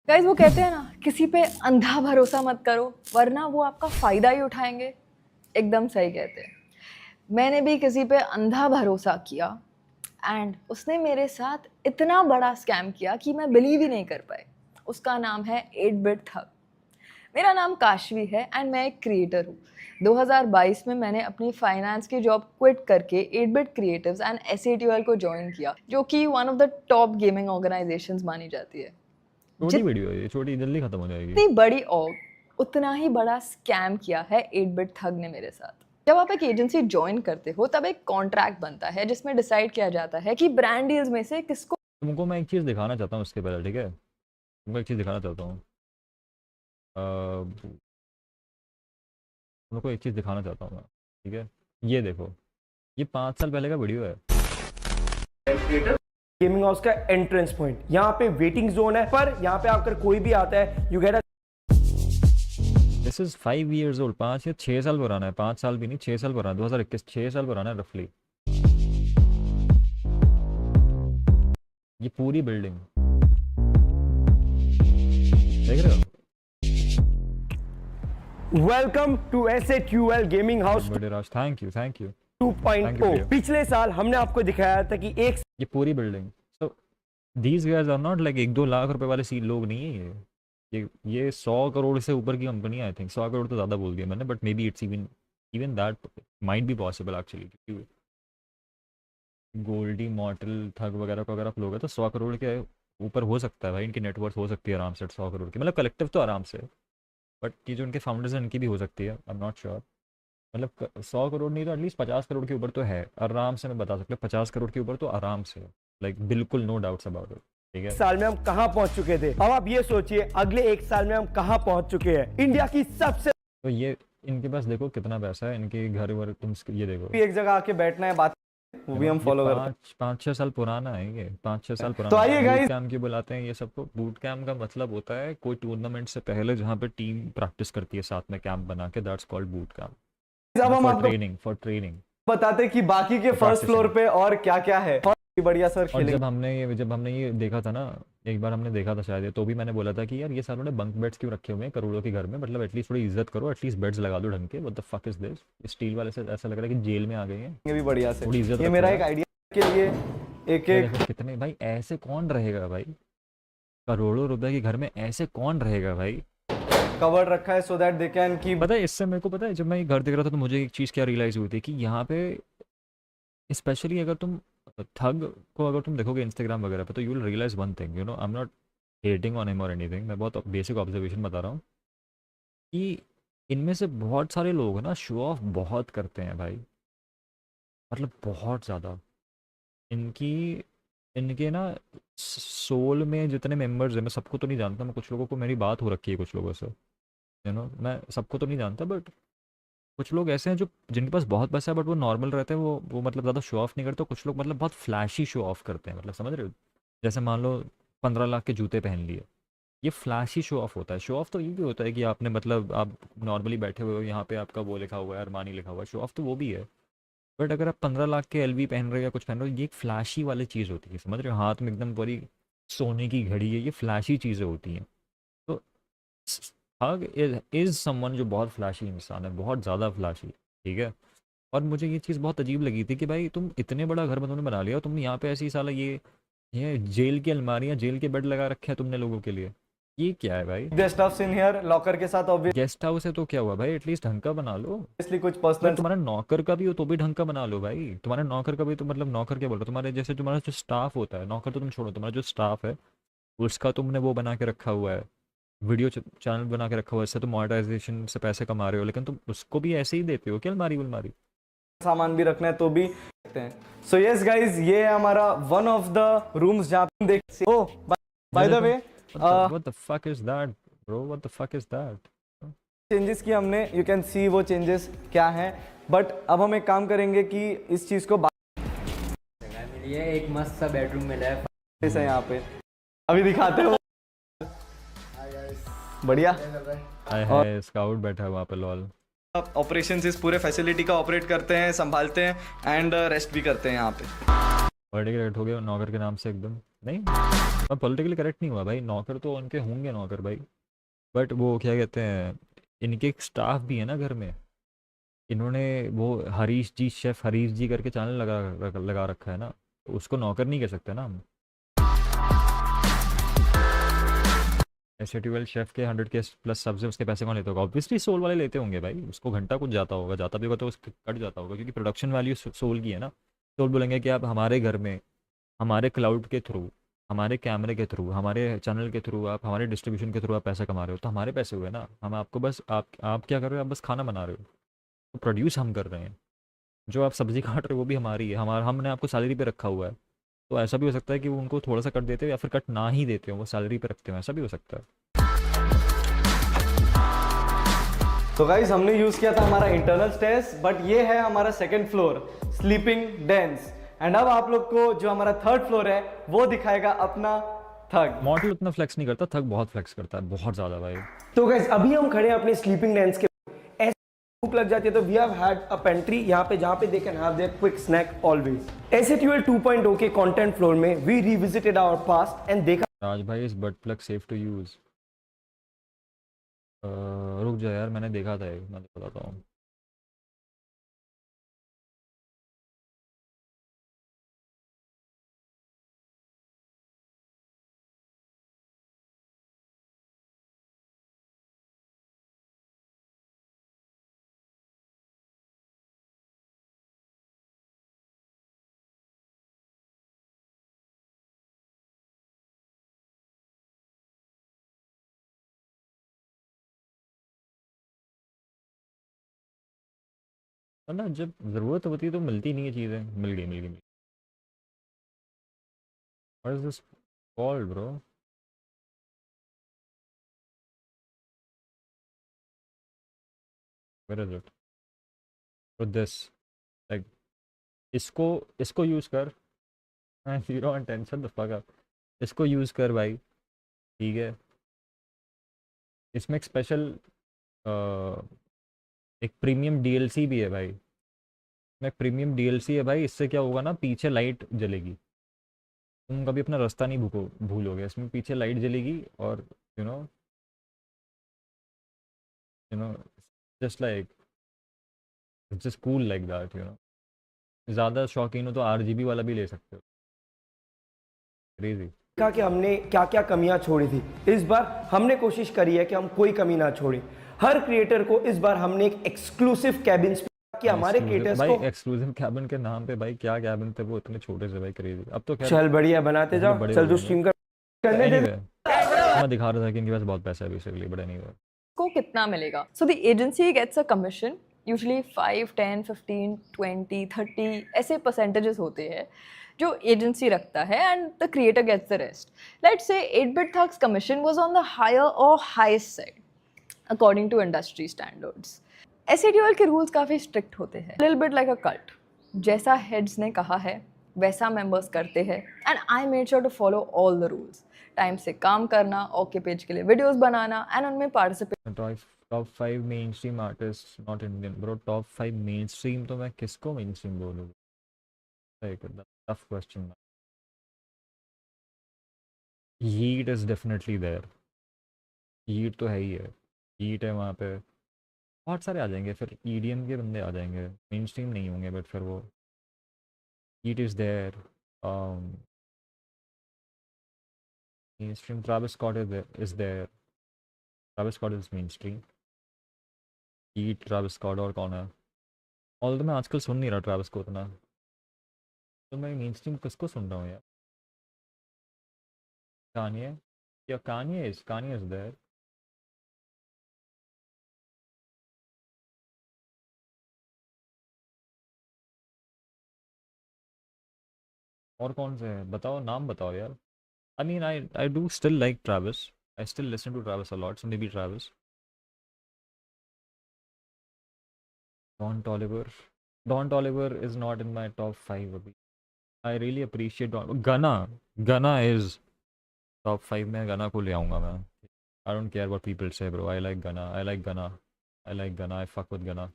Guys वो कहते हैं ना, किसी पे अंधा भरोसा मत करो वरना वो आपका फ़ायदा ही उठाएंगे। एकदम सही कहते हैं। मैंने भी किसी पे अंधा भरोसा किया एंड उसने मेरे साथ इतना बड़ा स्कैम किया कि मैं बिलीव ही नहीं कर पाई। उसका नाम है 8-बिट ठग। मेरा नाम काशवी है एंड मैं एक क्रिएटर हूँ। 2022 में मैंने अपनी फाइनेंस की जॉब क्विट करके 8-बिट क्रिएटिव्स एंड SATOL को ज्वाइन किया, जो कि one of the top gaming organisations मानी जाती है। छोटी वीडियो है ये, छोटी जल्दी खत्म हो जाएगी। जितनी बड़ी ऑर्ग उतना ही बड़ा स्कैम किया है 8-बिट ठग ने मेरे साथ। जब आप एक एजेंसी ज्वाइन करते हो तब एक कॉन्ट्रैक्ट बनता है जिसमें डिसाइड किया जाता है कि ब्रांड डील्स में से किसको तुमको मैं एक चीज़ दिखाना चाहता हूँ उसके पहले, ठीक है? तुमको एक चीज़ दिखाना चाहता हूँ। तुमको एक चीज़ दिखाना चाहता हूँ मैं, ठीक है? ये देखो, ये 5 साल पहले का वीडियो है। गेमिंग हाउस का एंट्रेंस पॉइंट, यहाँ पे वेटिंग जोन है, पर यहाँ पे आकर कोई भी आता है, you get this is 5 years old, 5 या 6 साल पुराना है। 5 साल भी नहीं, 6 साल पुराना है। 2021, 6 साल पुराना है रफली। ये पूरी बिल्डिंग देख रहे हो? Welcome to SATOL gaming house बड़े राज, थैंक यू 2.0। पिछले साल हमने आपको दिखाया था कि एक ये पूरी building. So these guys are not like 1-2 lakh रुपए वाले सी लोग नहीं है ये 100 करोड़ से ऊपर की कंपनी। आई थिंक 100 करोड़ तो ज़्यादा बोल दिया मैंने, but may be it's even that might be possible actually. क्योंकि गोल्डी मॉर्टल ठग वगैरह को अगर आप लोगे तो 100 करोड़ के ऊपर हो सकता है भाई। इनकी नेटवर्थ हो सकती है आराम से 100 करोड़ की, मतलब कलेक्टिव तो आराम से, बट ये जो इनके फाउंडर्स हैं इनकी भी हो सकती है। आई एम नॉट श्योर। मतलब 100 करोड़ नहीं तो एटलीस्ट 50 करोड़ के ऊपर तो है आराम से। मैं बता सकता हूँ 50 करोड़ के ऊपर तो आराम से, लाइक बिल्कुल नो डाउट्स अबाउट इट। ठीक है, साल में हम कहां पहुंच चुके थे, अब आप ये सोचिए अगले एक साल में हम कहां पहुंच चुके हैं। इंडिया की सबसे तो ये इनके पास देखो कितना पैसा है, इनके घर वर तुम ये देखो। एक जगह आके बैठना है, बात वो भी हम फॉलो करते हैं। 5-6 साल पुराना है ये, 5-6 साल तो पुराना। आइए बूट गाइस, कैम्प की बुलाते हैं ये सबको। बूट कैम्प का मतलब होता है कोई टूर्नामेंट से पहले जहाँ पे टीम प्रैक्टिस करती है साथ में कैंप बना के, दैट्स कॉल्ड बूट कैम्प। अब हम फॉर आपको ट्रेनिंग, फॉर ट्रेनिंग, बताते कि बाकी के फर्स्ट फ्लोर पे और क्या क्या है। बढ़िया सर और खेलेंगे। जब हमने ये देखा था ना, एक बार हमने देखा था शायद ये, तो भी मैंने बोला था कि यार ये सालों ने बंक बेड्स क्यों रखे हुए हैं करोड़ों के घर में। मतलब एटलीस्ट थोड़ी इज्जत करो, एटलीस्ट बेड्स लगा दो ढंग के। What the fuck is this? Steel वाले से ऐसा लग रहा है कि जेल में आ गए हैं। ये भी बढ़िया से, थोड़ी इज्जत ये रखो मेरा यार। एक आइडिया के लिए एक ये एक देखो कितने भाई, ऐसे कौन रहेगा भाई? करोड़ों रुपए के घर में ऐसे कौन रहेगा भाई? कवर रखा है सो दैट दे कैन की। पता है इससे मेरे को पता है, जब मैं ये घर देख रहा था तो मुझे एक चीज़ क्या रियलाइज़ हुई थी कि यहाँ पे स्पेशली अगर तुम ठग को अगर तुम देखोगे इंस्टाग्राम वगैरह पे, तो you will realise one thing, you know, I am not hating on him or anything. मैं बहुत बेसिक ऑब्जर्वेशन बता रहा हूँ कि इनमें से बहुत सारे लोग ना शो ऑफ बहुत करते हैं भाई, मतलब बहुत ज़्यादा। इनकी इनके ना सोल में जितने मेंबर्स हैं, मैं सबको तो नहीं जानता, मैं कुछ लोगों को, मेरी बात हो रखी है कुछ लोगों से, यू नो, मैं सबको तो नहीं जानता, बट कुछ लोग ऐसे हैं जो जिनके पास बहुत पैसा है बट वो नॉर्मल रहते हैं। वो मतलब ज़्यादा शो ऑफ नहीं करते। कुछ लोग मतलब बहुत फ्लैशी शो ऑफ करते हैं, मतलब समझ रहे हो? जैसे मान लो 15 लाख के जूते पहन लिए, ये फ्लैशी शो ऑफ होता है। शो ऑफ तो ये भी होता है कि आपने मतलब आप नॉर्मली बैठे हुए हो, यहाँ पे आपका वो लिखा हुआ है, अरमानी लिखा हुआ है, शो ऑफ तो वो भी है। बट अगर आप 15 लाख के LV पहन रहे हो या कुछ पहन रहे हो, ये एक फ्लैशी वाली चीज़ होती है, समझ रहे हो? हाथ में एकदम बड़ी सोने की घड़ी है, ये फ्लैशी चीज़ें होती हैं। तो हग इज समवन जो बहुत फ्लैशी इंसान है, बहुत ज़्यादा फ्लैशी, ठीक है? और मुझे ये चीज़ बहुत अजीब लगी थी कि भाई तुम इतने बड़ा घर तुमने बना लिया, तुम यहाँ पे ऐसी साला ये जेल की अलमारियाँ, जेल के बेड लगा रखे हैं तुमने लोगों के लिए। ये क्या है भाई? The stuffs in here locker के साथ गेस्ट हाउस है तो क्या हुआ भाई, एटलीस्ट ढंग का बना लो। ऑब्वियसली कुछ अगर पर्सनल तुम्हारा नौकर का भी हो तो भी ढंग का बना लो भाई। तुम्हारे नौकर का भी तो मतलब, नौकर क्या बोल रहा, तुम्हारे जैसे तुम्हारा जो स्टाफ होता है, नौकर तो तुम छोड़ो, तुम्हारा जो स्टाफ है उसका तुमने वो बना के रखा हुआ है, वीडियो चैनल बना के रखा हुआ है। इससे तुम मोनेटाइजेशन से पैसे कमा रहे हो, लेकिन तुम उसको भी ऐसे ही देते हो क्या अलमारी वलमारी? सामान भी रखना है तो भी सकते हैं। सो यस गाइस, ये है हमारा वन ऑफ द रूम्स जहाँ पे देख। Oh by the way, what the fuck is that bro, what the fuck is that? Changes की हमने, यू कैन सी वो चेंजेस क्या हैं। बट अब हम एक काम करेंगे कि इस चीज़ को जगह मिली है, एक मस्त सा बेडरूम मिला है से यहाँ पे अभी दिखाते हो। बढ़िया हाय स्काउट बैठा है वहाँ पे, लॉल। ऑपरेशन इस पूरे फैसिलिटी का ऑपरेट करते हैं, संभालते हैं एंड रेस्ट भी करते हैं यहाँ पे। पॉलिटिकल करेक्ट हो गया नौकर के नाम से एकदम। नहीं, मैं पॉलिटिकली करेक्ट नहीं हुआ भाई, नौकर तो उनके होंगे नौकर भाई, बट वो क्या कहते हैं, इनके एक स्टाफ भी है ना घर में। इन्होंने वो हरीश जी, शेफ हरीश जी करके चैनल लगा रखा है ना, तो उसको नौकर नहीं कह सकते ना हम। एस ट्वेल्व शेफ के 100K प्लस सब से उसके पैसे कौन लेते होगा? ऑब्वियसली सोल वाले लेते होंगे भाई, उसको घंटा कुछ जाता होगा, जाता भी होगा तो उसको कट जाता होगा, क्योंकि प्रोडक्शन वैल्यू सोल की है ना। सोल बोलेंगे कि आप हमारे घर में, हमारे क्लाउड के थ्रू, हमारे कैमरे के थ्रू, हमारे चैनल के थ्रू, आप हमारे डिस्ट्रीब्यूशन के थ्रू आप पैसा कमा रहे हो, तो हमारे पैसे हुए ना। हम आपको बस, आप क्या कर रहे हो, आप बस खाना बना रहे हो, तो प्रोड्यूस हम कर रहे हैं। जो आप सब्जी काट रहे हो वो भी हमारी है, हमारा, हमने आपको सैलरी पे रखा हुआ है। तो ऐसा भी हो सकता है कि वो उनको थोड़ा सा कट देते हो या फिर कट ना ही देते हो, वो सैलरी पे रखते हो, ऐसा भी हो सकता है। तो गाइज हमने यूज किया था हमारा इंटरनल स्टेयर्स, बट ये है हमारा second floor, sleeping dense. And अब आप लोग को जो हमारा थर्ड फ्लोर है वो दिखाएगा अपना थग। मॉडल उतना फ्लेक्स नहीं करता, थक बहुत फ्लेक्स करता है, बहुत ज़्यादा भाई। तो गाइस अभी हम खड़े हैं अपने स्लीपिंग डेंस के, ऐसे भूख लग जाती है तो we have had a pantry यहाँ पे, जहाँ पे they can have their quick snack always. SATL 2.0 के कंटेंट फ्लोर में we revisited our past and देखा राज भाई, इस but plug safe to use. रुक जा यार, मैंने देखा था एक, मैं बताता हूँ। ना जब ज़रूरत होती है तो मिलती नहीं है चीज़ें, मिल गई, मिल गई, मिल गई। What is this called bro? Where is it? With this, like, इसको इसको यूज़ कर। Zero tension the fuck up. इसको यूज़ कर भाई, ठीक है। इसमें एक स्पेशल, एक प्रीमियम डीएलसी भी है भाई। इसमें एक प्रीमियम डीएलसी है भाई, इससे क्या होगा ना, पीछे लाइट जलेगी, तुम कभी अपना रास्ता नहीं भूलोगे। इसमें पीछे लाइट जलेगी और you know, you know just like, it's just cool like that, ज़्यादा शौकीन हो तो आरजीबी वाला भी ले सकते हो। क्रेजी। कि हमने क्या क्या कमियां छोड़ी थी। इस बार हमने कोशिश करी है कि हम कोई कमी ना छोड़े। हर क्रिएटर को इस बार हमने एक एक्सक्लूसिव कैबिन कि हमारे क्रिएटर्स भाई को एक्सक्लूसिव कैबिन के नाम पे भाई, क्या कैबिन थे वो इतने छोटे से भाई, क्रेजी। अब तो खैर चल बढ़िया बनाते इतने जाओ, बड़े चल हो तू गए स्ट्रीम करने दे। anyway, मैं दिखा रहा था कि इनके पास बहुत पैसा है बेसिकली, बट एनीवे। को कितना मिलेगा? So the agency gets a commission, usually 5, 10, 15, 20, 30 ऐसे परसेंटेजेस होते हैं जो एजेंसी रखता है, and the creator gets the rest. Let's say 8-Bit Thug's commission was on the higher और highest side according to industry standards. S8UL के rules काफ़ी strict होते हैं, little bit like a cult. जैसा हेड्स ने कहा है वैसा मेंबर्स करते हैं, and I made sure to follow all the rules. Time से काम करना, ओके पेज के लिए वीडियोस बनाना, एंड उनमें participate. Top 5 mainstream artist not Indian bro. Top 5 mainstream, तो मैं किसको मेन स्ट्रीम बोलूँ? Tough question. Heat is definitely there, heat तो है ही है, हीट है वहाँ पे। बहुत सारे आ जाएंगे, फिर ईडीएम के बंदे आ जाएंगे, मेन स्ट्रीम नहीं होंगे, बट फिर वो heat is there. Mainstream Travis Scott is there, Travis Scott is mainstream. Heat, Travis Scott, और कौन है? ऑल तो मैं आजकल सुन नहीं रहा ट्रैविस को उतना, तो मैं मेन स्ट्रीम किसको सुन रहा हूँ यार? कान्ये, या कान्ये इज देयर। और कौन से हैं बताओ, नाम बताओ यार। I mean, I do still like Travis. I still listen to Travis a lot, so maybe Travis. Don Toliver. Don Toliver is not in my top 5 abhi. I really appreciate Don. Gunna is top 5 में Gunna को ले आऊँगा मैं. I don't care what people say, bro. I like Gunna. I like Gunna. I like Gunna. I fuck with Gunna.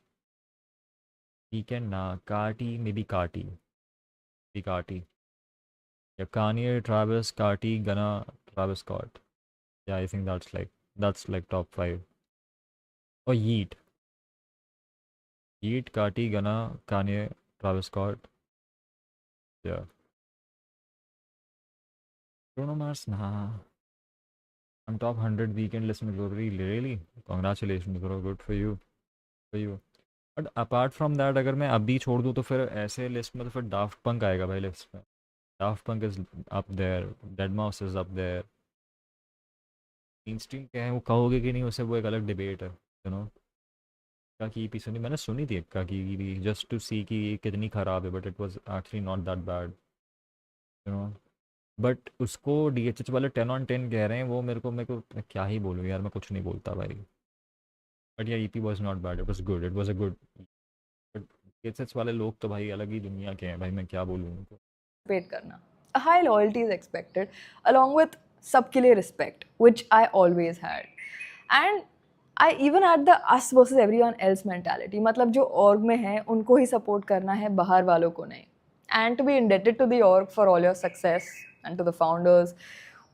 Weekend na Carti, maybe Carti. Maybe Carti. या Kanye, Travis, Carti, Gunna, Travis Scott. Yeah, I think that's like top 5. Or Yeet. Yeet, Carti, Gunna, Kanye, Travis Scott. Yeah. Bruno Mars, nah. I'm top 100 weekend listener globally. Really? Congratulations, bro. Good for you. For you. But apart from that अगर मैं अभी छोड़ दूँ तो फिर ऐसे list में तो फिर डाफ्ट पंक आएगा भाई लिस्ट में. Daft Punk is up there, Deadmau5 is up there. Mainstream क्या है वो कहोगे कि नहीं, उसे वो एक अलग डिबेट है, यू नो. का की पी सुनी, मैंने सुनी थी एक्का की भी जस्ट टू सी कि ये कितनी ख़राब है, but it was actually not that bad, you know. But उसको DHH वाले 10/10 कह रहे हैं, वो मेरे को मैं क्या ही बोलूँ यार, मैं कुछ नहीं बोलता भाई. बट या EP was not bad, it was good, it was a good. But DHH वाले लोग तो भाई अलग ही दुनिया के हैं भाई, मैं क्या बोलूँ उनको. participate करना. A high loyalty is expected, along with सबके लिए respect, which I always had. And I even had the us versus everyone else mentality. मतलब जो org में है उनको ही support करना है, बाहर वालों को नहीं. And to be indebted to the org for all your success and to the founders,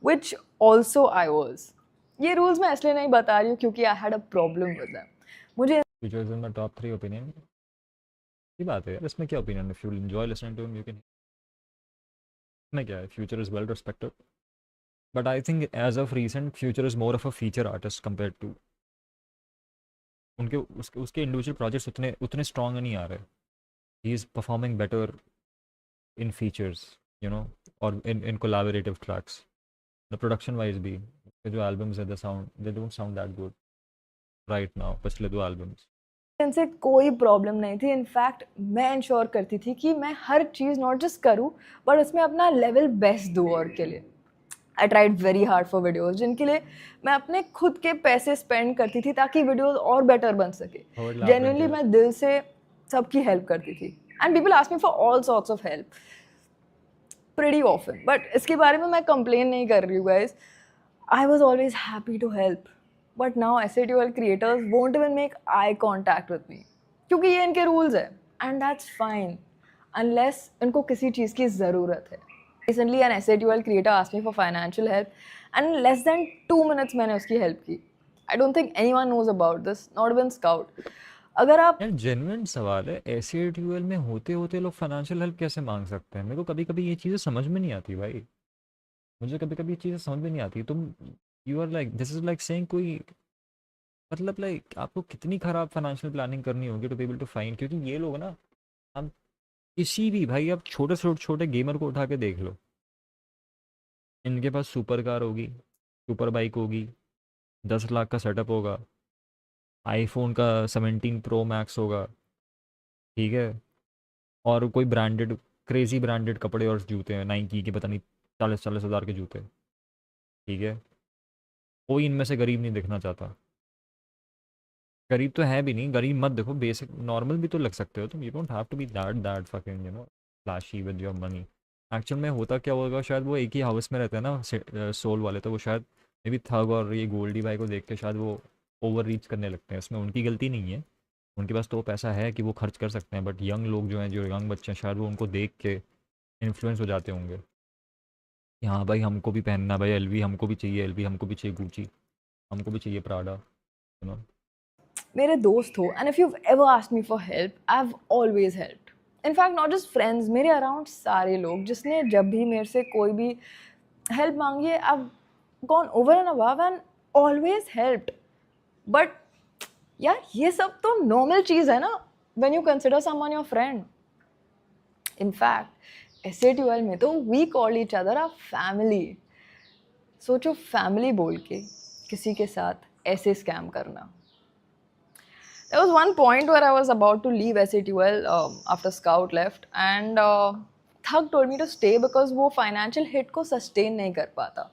which also I was. ये rules मैं इसलिए नहीं बता रही हूँ क्योंकि I had a problem with them. मुझे Which was in my top 3 opinion. ये बात है यार, इसमें क्या opinion, if you enjoy listening to him you can. इसमें क्या है, Future is well respected, but I think as of recent Future is more of a feature artist compare to उनके उसके इंडिविजुअल प्रोजेक्ट्स उतने उतने स्ट्रॉन्ग नहीं आ रहे. He is performing better in features, you know, और in collaborative tracks. The production wise भी जो एल्बम्स है, the sound they don't sound that good right now, पिछले 2 एल्बम्स. इनसे कोई प्रॉब्लम नहीं थी. इनफैक्ट मैं इंश्योर करती थी कि मैं हर चीज़ नॉट जस्ट करूँ बट उसमें अपना लेवल बेस्ट दूँ और के लिए. I tried very hard for videos जिनके लिए मैं अपने खुद के पैसे स्पेंड करती थी ताकि वीडियोज़ और बेटर बन सके. जेन्युइनली मैं दिल से सबकी हेल्प करती थी. And people ask me for all sorts of help pretty often. But इसके बारे में मैं कंप्लेन नहीं कर रही हूँ guys. I was always happy to help. But now SATOL creators won't even make eye contact with me क्योंकि ये इनके रूल्स है. एंड दैट्स फाइन अनलेस इनको किसी चीज़ की ज़रूरत है. Recently an SATOL creator asked me for financial help and in less than 2 minutes मैंने उसकी हेल्प की. I don't think anyone knows about this, not even Scout. अगर आप यार जेन्युइन सवाल है, SATOL में होते होते लोग फाइनेंशियल हेल्प कैसे मांग सकते हैं? मेरे को कभी कभी ये चीज़ें समझ में नहीं आती भाई. मुझे कभी कभी ये चीज़ें समझ में नहीं आती. तुम you are like this is like saying कोई, मतलब लाइक आपको कितनी ख़राब फाइनेंशियल प्लानिंग करनी होगी to be able to find. क्योंकि ये लोग ना, हम किसी भी भाई, आप छोटे से छोटे गेमर को उठा के देख लो, इनके पास सुपर कार होगी, सुपर बाइक होगी, 10 लाख का सेटअप होगा, आईफोन का 17 प्रो मैक्स होगा, ठीक है, और कोई ब्रांडेड क्रेजी ब्रांडेड कपड़े और जूते हैं, नाइकी के पता नहीं 40-40 हज़ार के जूते, ठीक है. कोई इनमें से गरीब नहीं दिखना चाहता. गरीब तो है भी नहीं, गरीब मत देखो, बेसिक नॉर्मल भी तो लग सकते हो तुम. You don't have to be that fucking, you know, flashy with your money. Actual में होता क्या होगा, शायद वो एक ही हाउस में रहते हैं ना सोल वाले, तो वो शायद मे बी थग और ये गोल्डी भाई को देख के शायद वो ओवर रीच करने लगते हैं. इसमें उनकी गलती नहीं है, उनके पास तो पैसा है कि वो खर्च कर सकते हैं. बट यंग लोग जो हैं, जो यंग बच्चे हैं, शायद वो उनको देख के इन्फ्लुएंस हो जाते होंगे कि हाँ भाई हमको भी पहनना, भाई LV हमको भी चाहिए, LV हमको भी चाहिए, गुची हमको भी चाहिए, प्राडा, यू नो. मेरे दोस्त हो and if you ever asked me for help I have always helped. In fact not just friends, मेरे अराउंड सारे लोग जिसने जब भी मेरे से कोई भी हेल्प मांगी है, I have gone over and above and always helped. But यार ये सब तो नॉर्मल चीज़ है ना when you consider someone your friend. In fact SATOL में तो we call each other our family. सोचो फैमिली बोल के किसी के साथ ऐसे स्कैम करना. There was one point where I was about to leave SATOL after Scout left and Thug told me to stay because वो financial hit को sustain नहीं कर पाता.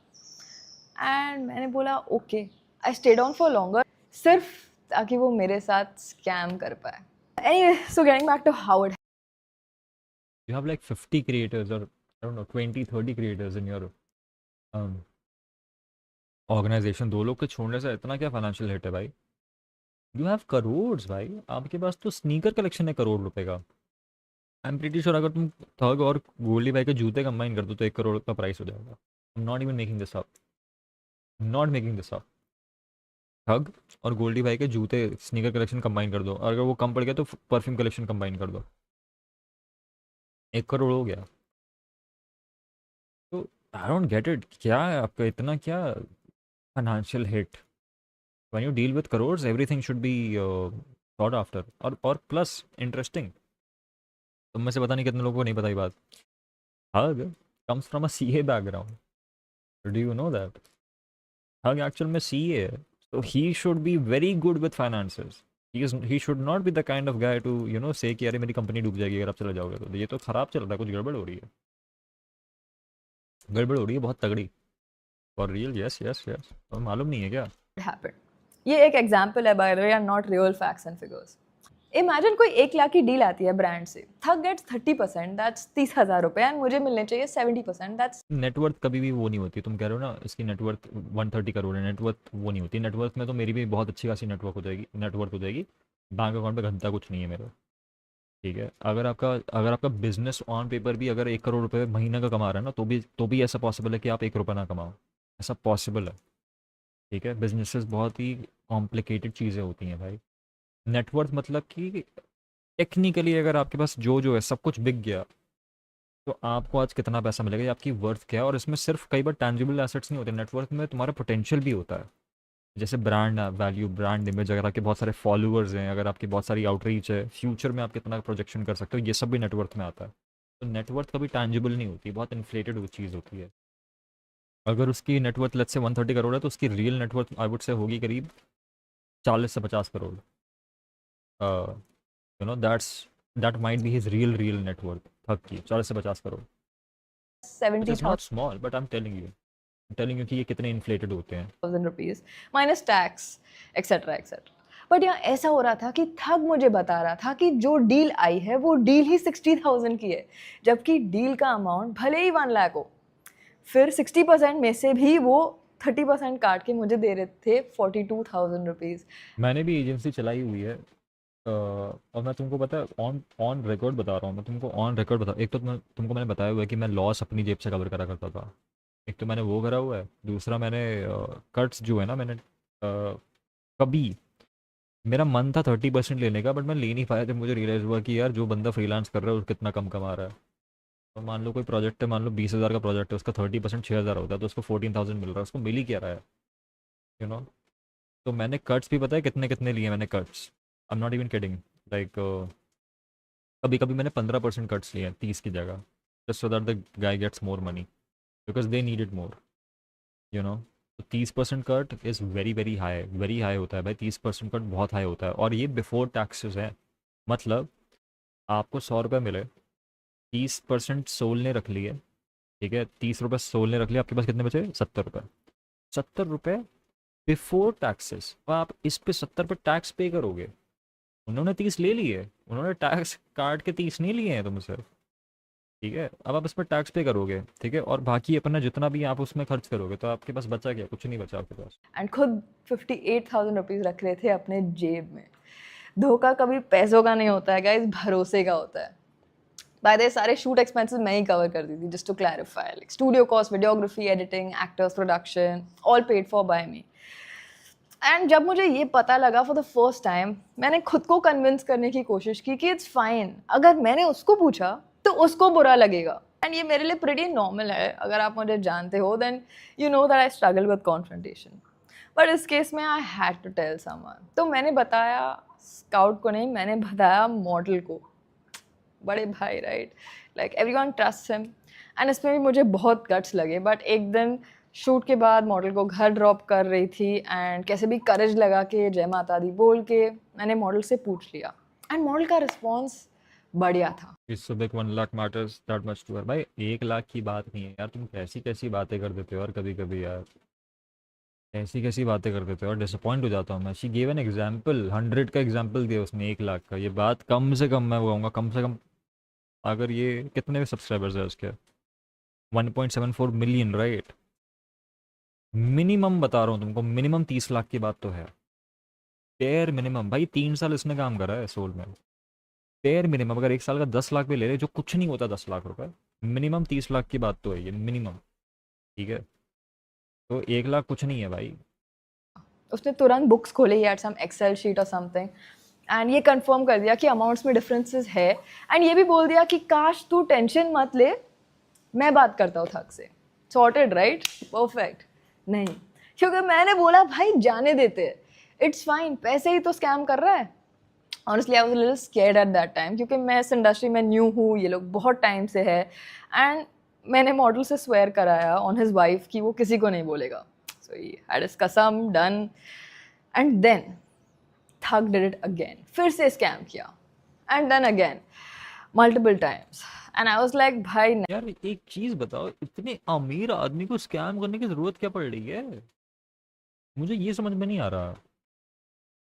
And मैंने बोला okay. I stayed on for longer सिर्फ ताकि वो मेरे साथ scam कर पाए. Anyway, so getting back to how it You have like 50 creators or I don't know 20-30 creators in your organization. 2 लोग के छोड़ने से इतना क्या फाइनेंशियल हिट है भाई? यू हैव करोड्स भाई, आपके पास तो स्नीकर कलेक्शन है करोड़ रुपए का. आई एम प्रीटी श्योर अगर तुम थग और गोल्डी बाई के जूते कंबाइन कर दो तो 1 करोड़ का प्राइस हो जाएगा। आई am not even making this up, not making this up. ठग और गोल्डी भाई के जूते स्नीकर कलेक्शन कंबाइन कर दो, और अगर वो कम पड़ गया तो परफ्यूम कलेक्शन कंबाइन कर दो, 1 करोड़ हो गया। तो आई डोंट गेट इट, क्या है आपका इतना क्या financial hit? When you deal with crores everything should be sought after, और प्लस इंटरेस्टिंग। तुम में से पता नहीं कितने लोगों को नहीं पता ये बात। Hug comes from a CA background, do you know that? Hug actual में सीए है, so he should be very good with finances. He should not be the kind of guy to say कि अरे मेरी company डूब जाएगी अगर आप चले जाओगे तो। ये तो खराब चल रहा है, कुछ गड़बड़ हो रही है, गड़बड़ हो रही है बहुत तगड़ी। For real, yes yes yes. तो मालूम नहीं है क्या? happened. ये एक एग्जाम्पल है, by the way, are not real facts and figures. Imagine कोई 1 लाख की डील आती है ब्रांड से, थग गेट्स 30%, दैट्स 30,000 रुपए, एंड मुझे मिलने चाहिए 70%, दैट्स नेटवर्थ कभी भी वो नहीं होती, तुम कह रहे हो ना इसकी नेटवर्थ 130 करोड़ है, नेटवर्थ वो नहीं होती। नेटवर्थ में तो मेरी भी बहुत अच्छी खासी नेटवर्क हो जाएगी, नेटवर्थ हो जाएगी। बैंक अकाउंट पे घंटा कुछ नहीं है मेरा, ठीक है। अगर आपका बिजनेस ऑन पेपर भी अगर 1 करोड़ रुपए महीने का कमा रहा है ना, तो भी ऐसा पॉसिबल है कि आप 1 रुपये ना कमाओ, ऐसा पॉसिबल है, ठीक है। बिजनेसेस बहुत ही कॉम्प्लिकेटेड चीज़ें होती हैं भाई। नेटवर्थ मतलब कि टेक्निकली अगर आपके पास जो जो है सब कुछ बिक गया तो आपको आज कितना पैसा मिलेगा, ये आपकी वर्थ क्या है। और इसमें सिर्फ कई बार टैंजिबल एसेट्स नहीं होते, नेटवर्थ में तुम्हारा पोटेंशियल भी होता है, जैसे ब्रांड वैल्यू, ब्रांड इमेज, अगर आपके बहुत सारे फॉलोअर्स हैं, अगर आपकी बहुत सारी आउटरीच है, फ्यूचर में आप कितना प्रोजेक्शन कर सकते हो, ये सब भी नेटवर्थ में आता है। तो नेटवर्थ कभी टैंजिबल नहीं होती, बहुत इन्फ्लेटेड वो चीज़ होती है। अगर उसकी नेटवर्थ लेट्स से 130 करोड़ है तो उसकी real net worth I would say होगी करीब 40 से 50 crore. That might be his real net worth, थक की 40 से 50 crore. It is not 70,000 small, but I am telling you कि ये कितने इन्फ्लेटेड होते हैं। Rupees minus tax etcetera etcetera. But यहाँ ऐसा हो रहा था कि ठग मुझे बता रहा था कि जो डील आई है वो डील ही 60,000 की है, जबकि डील का अमाउंट भले ही 1 लाख हो, फिर 60% में से भी वो 30% काट के मुझे दे रहे थे 42,000 रुपीज। मैंने भी एजेंसी चलाई हुई है, और मैं तुमको पता है ऑन ऑन रिकॉर्ड बता रहा हूँ, मैं तुमको ऑन रिकॉर्ड बता। एक तो तुमको मैंने बताया हुआ है कि मैं लॉस अपनी जेब से कवर करा करता था, एक तो मैंने वो करा हुआ है। दूसरा मैंने कट्स जो है ना, मैंने कभी मेरा मन था 30% लेने का, बट मैं ले नहीं पाया जब मुझे रियलाइज़ हुआ कि यार जो बंदा फ्रीलांस कर रहा है वो कितना कम कमा रहा है। तो मान लो कोई प्रोजेक्ट है, मान लो 20,000 का प्रोजेक्ट है, उसका 30% 6,000 होता है, तो उसको 14,000 मिल रहा है, उसको मिल ही क्या रहा है, यू नो। तो मैंने कट्स भी पता है कितने कितने लिए मैंने cuts, I am not even kidding. Like कभी कभी मैंने 15% कट्स लिए हैं 30 की जगह, just so that the guy gets more money because they need it more, you know. तो 30% कट इज़ वेरी हाई होता है भाई, 30% कट बहुत हाई होता है, और ये बिफोर टैक्सेस है। मतलब आपको 100 रुपये मिले, 30% सोल ने रख लिए, ठीक है, 30 रुपये सोल ने रख लिया, आपके पास कितने बचे? 70 रुपये। 70 रुपये बिफोर टैक्सेस, और आप इस पे 70 पे टैक्स पे करोगे। उन्होंने 30 ले लिए, उन्होंने टैक्स काट के 30 नहीं लिए हैं तुमसे, ठीक है। अब आप इस पर टैक्स पे करोगे, ठीक है, और बाकी अपना जितना भी आप उसमें खर्च करोगे तो आपके पास बचा क्या? कुछ नहीं बचा आपके पास। एंड खुद 58,000 रुपीज रख रहे थे अपने जेब में। धोखा कभी पैसों का नहीं होता है गाइस, भरोसे का होता है। बाय द सारे शूट एक्सपेंसेस मैं ही कवर कर दी थी, just to clarify, like studio cost, videography, editing, actors, production, all paid for by me. And जब मुझे ये पता लगा फॉर द फर्स्ट टाइम, मैंने खुद को कन्विंस करने की कोशिश की कि इट्स फाइन, अगर मैंने उसको पूछा तो उसको बुरा लगेगा। एंड ये मेरे लिए प्रीटी नॉर्मल है, अगर आप मुझे जानते हो then you know that I struggle with confrontation. But इस केस में I had to tell someone. तो मैंने बताया स्काउट को नहीं, मैंने बताया मॉडल को, बड़े भाई, right, like everyone trust him. And इसमें भी मुझे बहुत गट्स लगे। बट एक दिन शूट के बाद मॉडल को घर ड्रॉप कर रही थी, एंड कैसे भी करेज लगा के जय माता दी बोल के मैंने मॉडल से पूछ लिया, एंड मॉडल का रिस्पॉन्स बढ़िया था। इस सुबह 1 lakh matters that much to her. भाई 1 लाख की बात नहीं है यार, तुम कैसी कैसी बातें कर देते हो यार, कभी कभी यार ऐसी कैसी बातें कर देते हो, और डिसअपॉइंट हो जाता हूँ मैं। शी गिव एन एग्जाम्पल, 100 का एग्जाम्पल दिया उसने 1 लाख का। ये बात कम से कम मैं कहूँगा, कम से कम अगर ये कितने सब्सक्राइबर्स है उसके? 1.74 मिलियन, राइट। मिनिमम बता रहा हूँ तुमको, मिनिमम 30 लाख की बात तो है, बेयर मिनिमम। भाई 3 साल इसने काम करा है सोल में, बेयर मिनिमम अगर एक साल का 10 लाख भी ले रहे, जो कुछ नहीं होता 10 लाख रुपए, मिनिमम 30 लाख की बात तो है ये मिनिमम, ठीक है। तो 1 लाख कुछ नहीं है भाई। उसने तुरंत बुक्स खोले, he had some Excel sheet और समथिंग, एंड ये कंफर्म कर दिया कि अमाउंट्स में डिफरेंसेस है, एंड ये भी बोल दिया कि काश तू टेंशन मत ले, मैं बात करता हूँ थक से। Sorted, right? परफेक्ट। नहीं, क्योंकि मैंने बोला भाई जाने देते, इट्स फाइन, पैसे ही तो स्कैम कर रहा है। Honestly I was a little scared at that time, क्योंकि मैं इस इंडस्ट्री में न्यू हूँ, ये लोग बहुत टाइम से है, एंड मैंने मॉडल से स्वेयर कराया ऑन हिज वाइफ कि वो किसी को नहीं बोलेगा। सो ही हैड हिज कसम done, and then thug did it again, फिर से स्कैम किया, and then again multiple times, and I was like भाई यार एक चीज बताओ, इतने अमीर आदमी को स्कैम करने की जरूरत क्या पड़ रही है? मुझे ये समझ में नहीं आ रहा।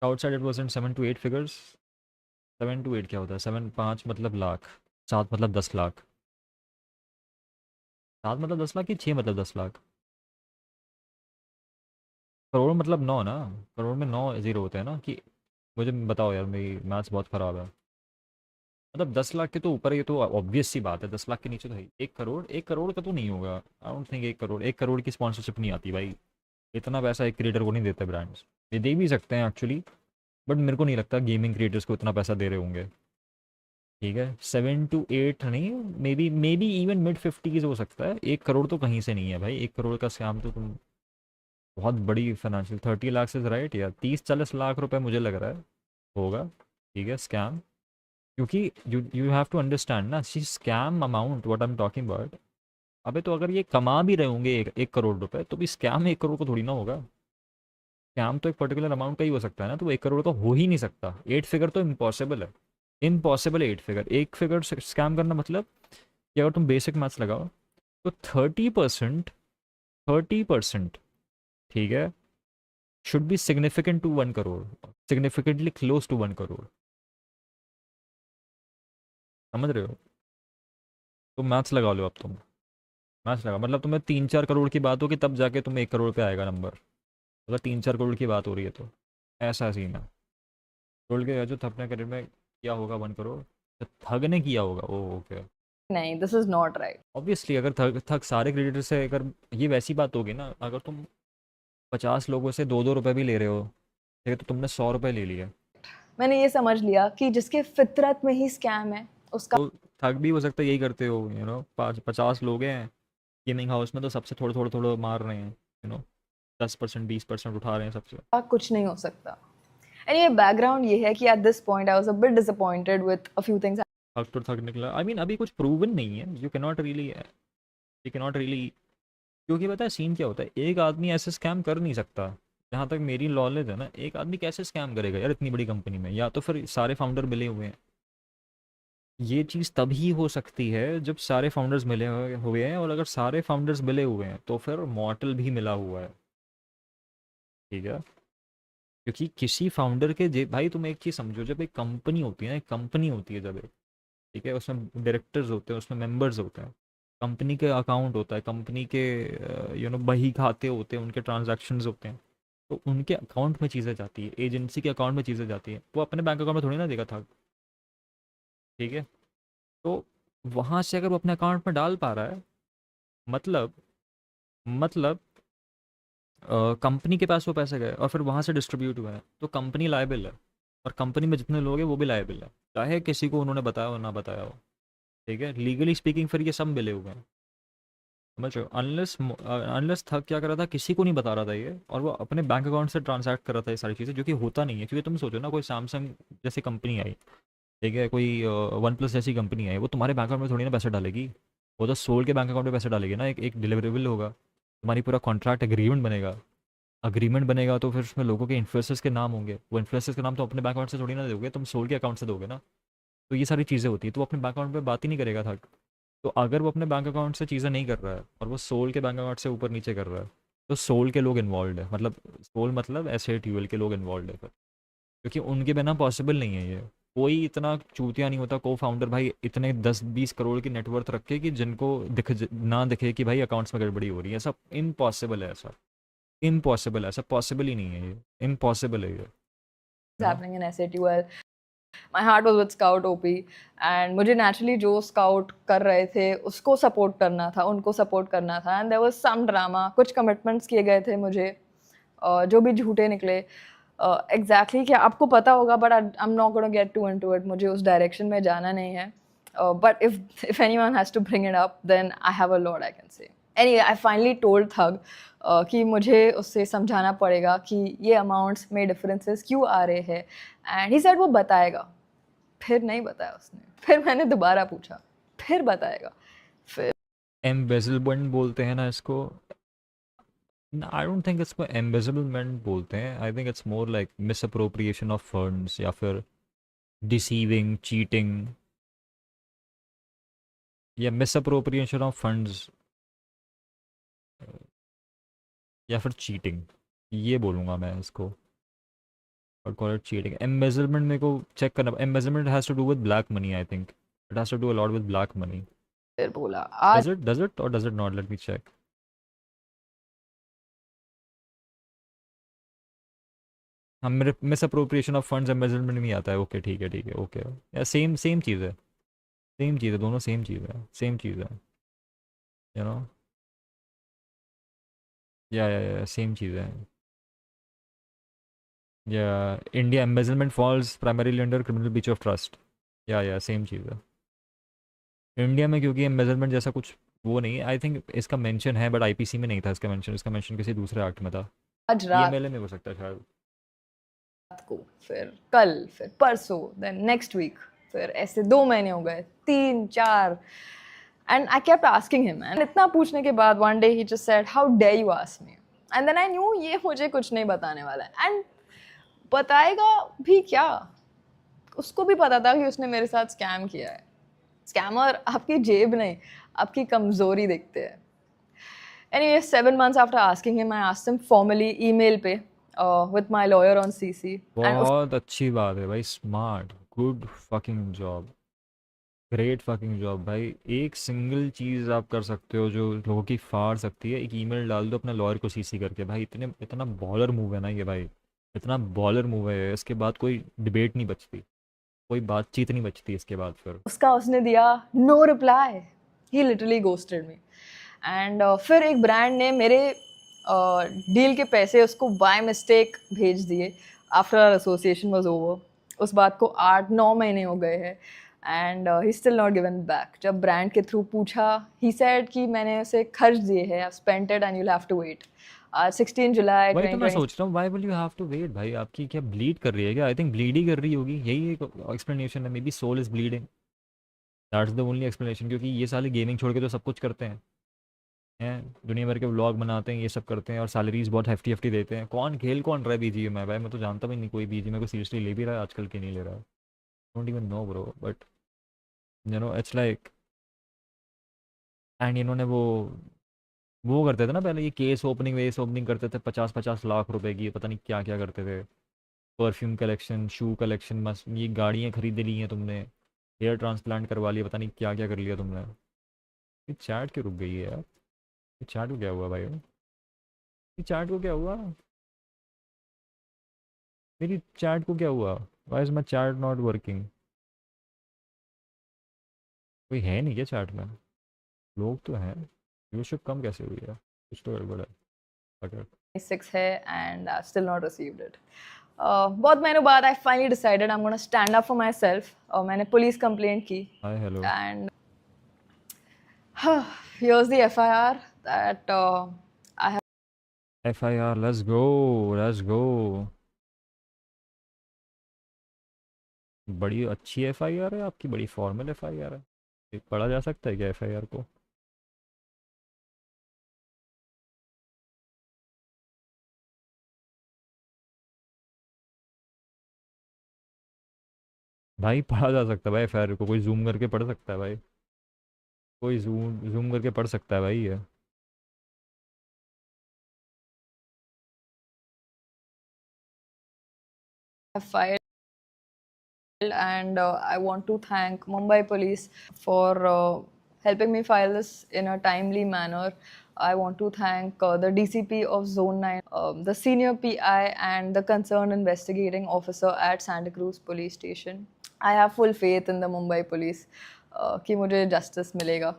Outside it was 7 to 8 figures. 7 to 8 क्या होता है? 7 5 मतलब लाख, 7 मतलब 10 लाख, 7 मतलब 10 लाख की 6 मतलब 10 लाख, करोड़ मतलब 9 ना, करोड़ में 9 जीरो होते हैं ना। कि मुझे बताओ यार, मेरी मैथ्स बहुत ख़राब है। मतलब 10 लाख के तो ऊपर, ये तो ऑब्वियस सी बात है, 10 लाख के नीचे तो है। 1 करोड़, 1 करोड़ का तो नहीं होगा, I don't think. 1 crore, 1 crore की स्पॉन्सरशिप नहीं आती भाई, इतना पैसा एक क्रिएटर को नहीं देते ब्रांड्स। ये दे भी सकते हैं एक्चुअली, बट मेरे को नहीं लगता गेमिंग क्रिएटर्स को इतना पैसा दे रहे होंगे, ठीक है। 7 to 8 नहीं, may be even mid 50s हो सकता है। 1 करोड़ तो कहीं से नहीं है भाई, 1 करोड़ का स्कैम तो तुम बहुत बड़ी फाइनेंशियल 30 लाख से राइट, या 30-40 लाख रुपए मुझे लग रहा है होगा, ठीक है, स्कैम। क्योंकि यू हैव टू अंडरस्टैंड ना, see scam amount what I am talking about. अबे तो अगर ये कमा भी रहे होंगे 1 करोड़ रुपए, तो भी स्कैम 1 करोड़ को थोड़ी ना होगा। स्कैम तो एक पर्टिकुलर अमाउंट का ही हो सकता है ना, तो वो 1 करोड़ का हो ही नहीं सकता। 8 फिगर तो इम्पॉसिबल है, इम्पॉसिबल है 8 फिगर। 1 फिगर स्कैम करना मतलब कि अगर तुम बेसिक मैथ्स लगाओ तो 30%, 30%, ठीक है, should be significant to 1 crore, significantly close to 1 crore. समझ रहे हो? तो मैथ्स लगा लो अब तुम, मैथ्स लगा मतलब तुम्हें 3-4 करोड़ की बात होगी तब जाके तुम्हें 1 करोड़ पे आएगा नंबर, अगर 3-4 करोड़ की बात हो रही है तो। ऐसा सीन है। करोड़ के जो अपने करियर में किया होगा 1 करोड़, तो ठग ने किया होगा। ओ ओके। नहीं, this is not right. Obviously अगर ठग ठग सारे क्रेडिटर से, अगर ये वैसी बात होगी ना, अगर तुम 50 लोगों से 2-2 रुपए भी ले रहे हो, ठीक है, तो तुमने 100 रुपए ले लिए, मैंने ये समझ लिया कि जिसके फितरत में ही स्कैम है उसका तो ठग भी हो सकता है यही करते हो। 50 लोग हैं गेमिंग हाउस में, तो सबसे थोड़ा थोड़ा थोड़ा मार रहे हैं, 10% 20% उठा रहे हैं सबसे। कुछ नहीं हो सकता। एनीवे, बैकग्राउंड ये है कि eight this point I was a bit disappointed with a few things. ठग तो ठग निकला। आई मीन अभी कुछ प्रूवन नहीं है, यू कैनॉट रियली, क्योंकि पता है सीन क्या होता है, एक आदमी ऐसे स्कैम कर नहीं सकता। जहाँ तक मेरी नॉलेज है ना, एक आदमी कैसे स्कैम करेगा यार इतनी बड़ी कंपनी में? या तो फिर सारे फाउंडर मिले हुए हैं। ये चीज़ तभी हो सकती है जब सारे फाउंडर्स हुए हैं, और अगर सारे फाउंडर्स मिले हुए हैं तो फिर मॉर्टल भी मिला हुआ है, ठीक है। क्योंकि किसी फाउंडर के भाई तुम एक चीज़ समझो, जब एक कंपनी होती है ना, एक कंपनी होती है जब एक, ठीक है, उसमें डायरेक्टर्स होते हैं, उसमें मेंबर्स होते हैं, कंपनी के अकाउंट होता है, कंपनी के बही खाते होते हैं, उनके ट्रांजैक्शंस होते हैं, तो उनके अकाउंट में चीज़ें जाती है, एजेंसी के अकाउंट में चीज़ें जाती है, वो अपने बैंक अकाउंट में थोड़ी ना देगा था, ठीक है। तो वहाँ से अगर वो अपने अकाउंट में डाल पा रहा है, मतलब कंपनी के पास वो पैसे गए और फिर वहाँ से डिस्ट्रीब्यूट हुए हैं, तो कंपनी लायबिल है, और कंपनी में जितने लोग हैं वो भी लायबिल है, चाहे किसी को उन्होंने बताया हो ना बताया हो, ठीक है। लीगली स्पीकिंग फिर ये सब मिले हुए हैं, समझ रहे हो। अनलेस था क्या कर रहा था, किसी को नहीं बता रहा था ये, और वो अपने बैंक अकाउंट से ट्रांसैक्ट कर रहा था ये सारी चीज़ें, जो कि होता नहीं है। क्योंकि तुम सोचो ना, कोई सैमसंग जैसी कंपनी आई, ठीक है, कोई वन प्लस जैसी कंपनी आई, वो तुम्हारे बैंक अकाउंट में थोड़ी ना पैसे डालेगी, वो तो सोल के बैंक अकाउंट में पैसे डालेगी ना। एक डिलीवरेबल होगा, तुम्हारी पूरा कॉन्ट्रैक्ट एग्रीमेंट बनेगा, तो फिर उसमें लोगों के इन्फ्लुएंसर्स के नाम होंगे, वो इन्फ्लुएंसर्स के नाम तो अपने बैंक अकाउंट से थोड़ी ना दोगे, तुम सोल के अकाउंट से दोगे ना। तो ये सारी चीज़ें होती है, तो वो अपने बैंक अकाउंट में बात ही नहीं करेगा था। तो अगर वो अपने बैंक अकाउंट से चीज़ें नहीं कर रहा है और वो सोल के बैंक अकाउंट से ऊपर नीचे कर रहा है, तो सोल के लोग इन्वॉल्व है, मतलब सोल मतलब ऐसे ट्यूएल के लोग इन्वॉल्व है फिर, क्योंकि उनके बिना पॉसिबल नहीं है ये। कोई इतना चूतिया नहीं होता को फाउंडर भाई, इतने 10-20 करोड़ की नेटवर्थ रखे कि जिनको ना दिखे कि भाई अकाउंट्स में गड़बड़ी हो रही है। सब इम्पॉसिबल है, ऐसा इम्पॉसिबल है, ऐसा पॉसिबल ही नहीं है, ये इम्पॉसिबल है ये, happening in SATUL. My heart was with scout OP and मुझे नेचुरली जो स्काउट कर रहे थे उसको सपोर्ट करना था, उनको सपोर्ट करना था. And there was some drama, कुछ कमिटमेंट्स किए गए थे मुझे जो भी झूठे निकले. एग्जैक्टली क्या आपको पता होगा, but I am not gonna get to into it. मुझे उस डायरेक्शन में जाना नहीं है. But if anyone has to bring it up, then I have a lot I can say. Anyway, I finally told Thug कि मुझे उससे समझाना पड़ेगा कि ये अमाउंट्स में डिफरेंसेस क्यों आ रहे हैं. एंड ही सेड वो बताएगा. फिर नहीं बताया उसने. फिर मैंने दोबारा पूछा, फिर बताएगा. फिर एम्बेजलमेंट बोलते हैं ना इसको. आई डोंट थिंक इसको एम्बेजलमेंट बोलते हैं. I think it's more like miss appropriation of funds या फिर डिसीविंग, चीटिंग या मिस अप्रोप्रिएशन ऑफ फंड्स या फिर चीटिंग. ये बोलूँगा मैं इसको. और कॉल इट चीटिंग. एम्बेजलमेंट मेरे को चेक करना. Embezzlement has to do with black money. I think it has to do a lot with black money. बोला आज डज इट और does it not? Let me check. हम मेरे misappropriation of funds embezzlement में आता है. Okay ठीक है, ठीक है, ओके. या सेम सेम चीज़ है. सेम चीज़ है, दोनों सेम चीज़ है. सेम चीज़ है, यू नो. या सेम चीज़ है. या India embezzlement falls primarily under criminal breach of trust. या सेम चीज़ है. इंडिया में क्योंकि एम्बेजलमेंट जैसा कुछ वो नहीं है. आई थिंक इसका मेंशन है बट आईपीसी में नहीं था इसका मेंशन. इसका मेंशन किसी दूसरे एक्ट में था. रात ईएमएलए में हो सकता है शायद. को, फिर कल, फिर परसों, देन नेक्स्ट वीक. फिर ऐसे 2 महीने हो गए, 3 4. And I kept asking him. And इतना पूछने के बाद one day he just said how dare you ask me. And then I knew ये मुझे कुछ नहीं बताने वाला है. एंड बताएगा भी क्या. उसको भी पता था कि उसने मेरे साथ स्कैम किया है. स्कैमर आपकी जेब नहीं, आपकी कमज़ोरी देखते हैं. Anyway, 7 months after asking him, I asked him formally email पे with my lawyer on CC. And बहुत अच्छी बात है भाई. Smart, good fucking job, great fucking job भाई. एक सिंगल चीज़ आप कर सकते हो जो लोगों की फाड़ सकती है. एक ईमेल डाल दो अपने लॉयर को सीसी करके. भाई इतना बॉलर मूव है ना ये भाई. इतना बॉलर मूव है. इसके बाद कोई डिबेट नहीं बचती, कोई बातचीत नहीं बचती इसके बाद. फिर उसका उसने दिया no reply. He literally ghosted me. And फिर एक ब्रांड ने मेरे डील के पैसे उसको बाय मिस्टेक भेज दिए after our association was over. उस बात को 8-9 महीने हो गए हैं and he still not given back. जब ब्रांड के थ्रू पूछा, ही सेड कि मैंने उसे खर्च दिए हैं, I spent it and you have to wait. 16 जुलाई वही तो मैं 2020. सोच रहा हूँ. Why will you have to wait भाई? आपकी क्या ब्लीड कर रही है क्या? आई थिंक ब्लीड ही कर रही होगी. यही एक एक्सप्लेनेशन है. Maybe Soul is bleeding. That's the only explanation. क्योंकि ये साले गेमिंग छोड़ के तो सब कुछ करते हैं. दुनिया भर के व्लॉग बनाते हैं, ये सब करते हैं और सैलरीज बहुत हेफ्टी हेफ्टी देते हैं. कौन रहा है बीजीएम में भाई? मैं तो जानता भी नहीं कोई बीजीएम को सीरियसली ले भी रहा है आजकल के नहीं ले रहा है. Don't even know bro. But you know it's like. And इन्होंने वो करते थे ना पहले. ये केस ओपनिंग करते थे 50-50 लाख रुपए की. पता नहीं क्या क्या करते थे. परफ्यूम कलेक्शन, शू कलेक्शन, मस्त. ये गाड़ियाँ खरीद ली हैं तुमने, हेयर ट्रांसप्लांट करवा लिया, पता नहीं क्या क्या कर लिया तुमने. ये चैट क्यों रुक गई है यार? ये चैट को क्या हुआ भाई? ये चैट को क्या हुआ? मेरी चैट को क्या हुआ? Why is my chat not working? कोई है नहीं क्या चैट में? लोग तो हैं. व्यूअरशिप कम कैसे हुई है? कुछ तो गड़बड़ है. अगर 6 है and I still not received it. बहुत महीनों बाद I finally decided I am gonna stand up for my self. और मैंने पुलिस कंप्लेंट की. Hi hello. And here's the FIR that I have FIR, let's go, let's go. बड़ी अच्छी FIR है आपकी, बड़ी फॉर्मल FIR है. ये पढ़ा जा सकता है क्या FIR को? भाई पढ़ा जा सकता है भाई FIR को. कोई जूम करके पढ़ सकता है भाई. कोई जूम करके पढ़ सकता है भाई ये. filed and I want to thank Mumbai Police for helping me file this in a timely manner. I want to thank the DCP of Zone 9, the senior PI and the concerned investigating officer at Santa Cruz Police Station. I have full faith in the Mumbai police कि मुझे justice मिलेगा.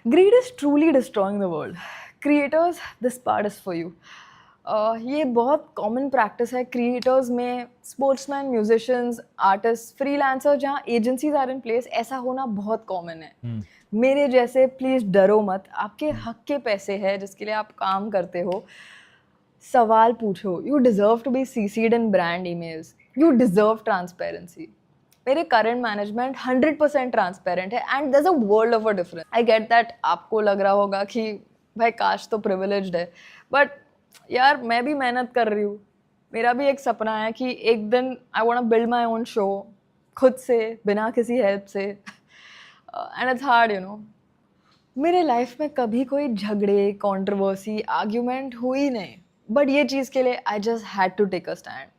Grid is truly destroying the world. Creators, this part is for you. ये बहुत common practice है creators में, sportsman, musicians, artist, freelancer, जहाँ agencies are in place, ऐसा होना बहुत कॉमन है. मेरे जैसे प्लीज़ डरो मत, आपके हक के पैसे हैं जिसके लिए आप काम करते हो. सवाल पूछो. You deserve to be CCed in brand emails. You deserve transparency. मेरे करंट मैनेजमेंट 100% ट्रांसपेरेंट है and there is a world of a difference. I get that आपको लग रहा होगा कि भाई काश तो प्रिविलेज्ड है, बट यार मैं भी मेहनत कर रही हूँ. मेरा भी एक सपना है कि एक दिन I want to build my own show खुद से, बिना किसी हेल्प से. And it's hard, you know. मेरे लाइफ में कभी कोई झगड़े, कंट्रोवर्सी, आर्ग्यूमेंट हुई नहीं, बट ये चीज़ के लिए I just had to take a stand.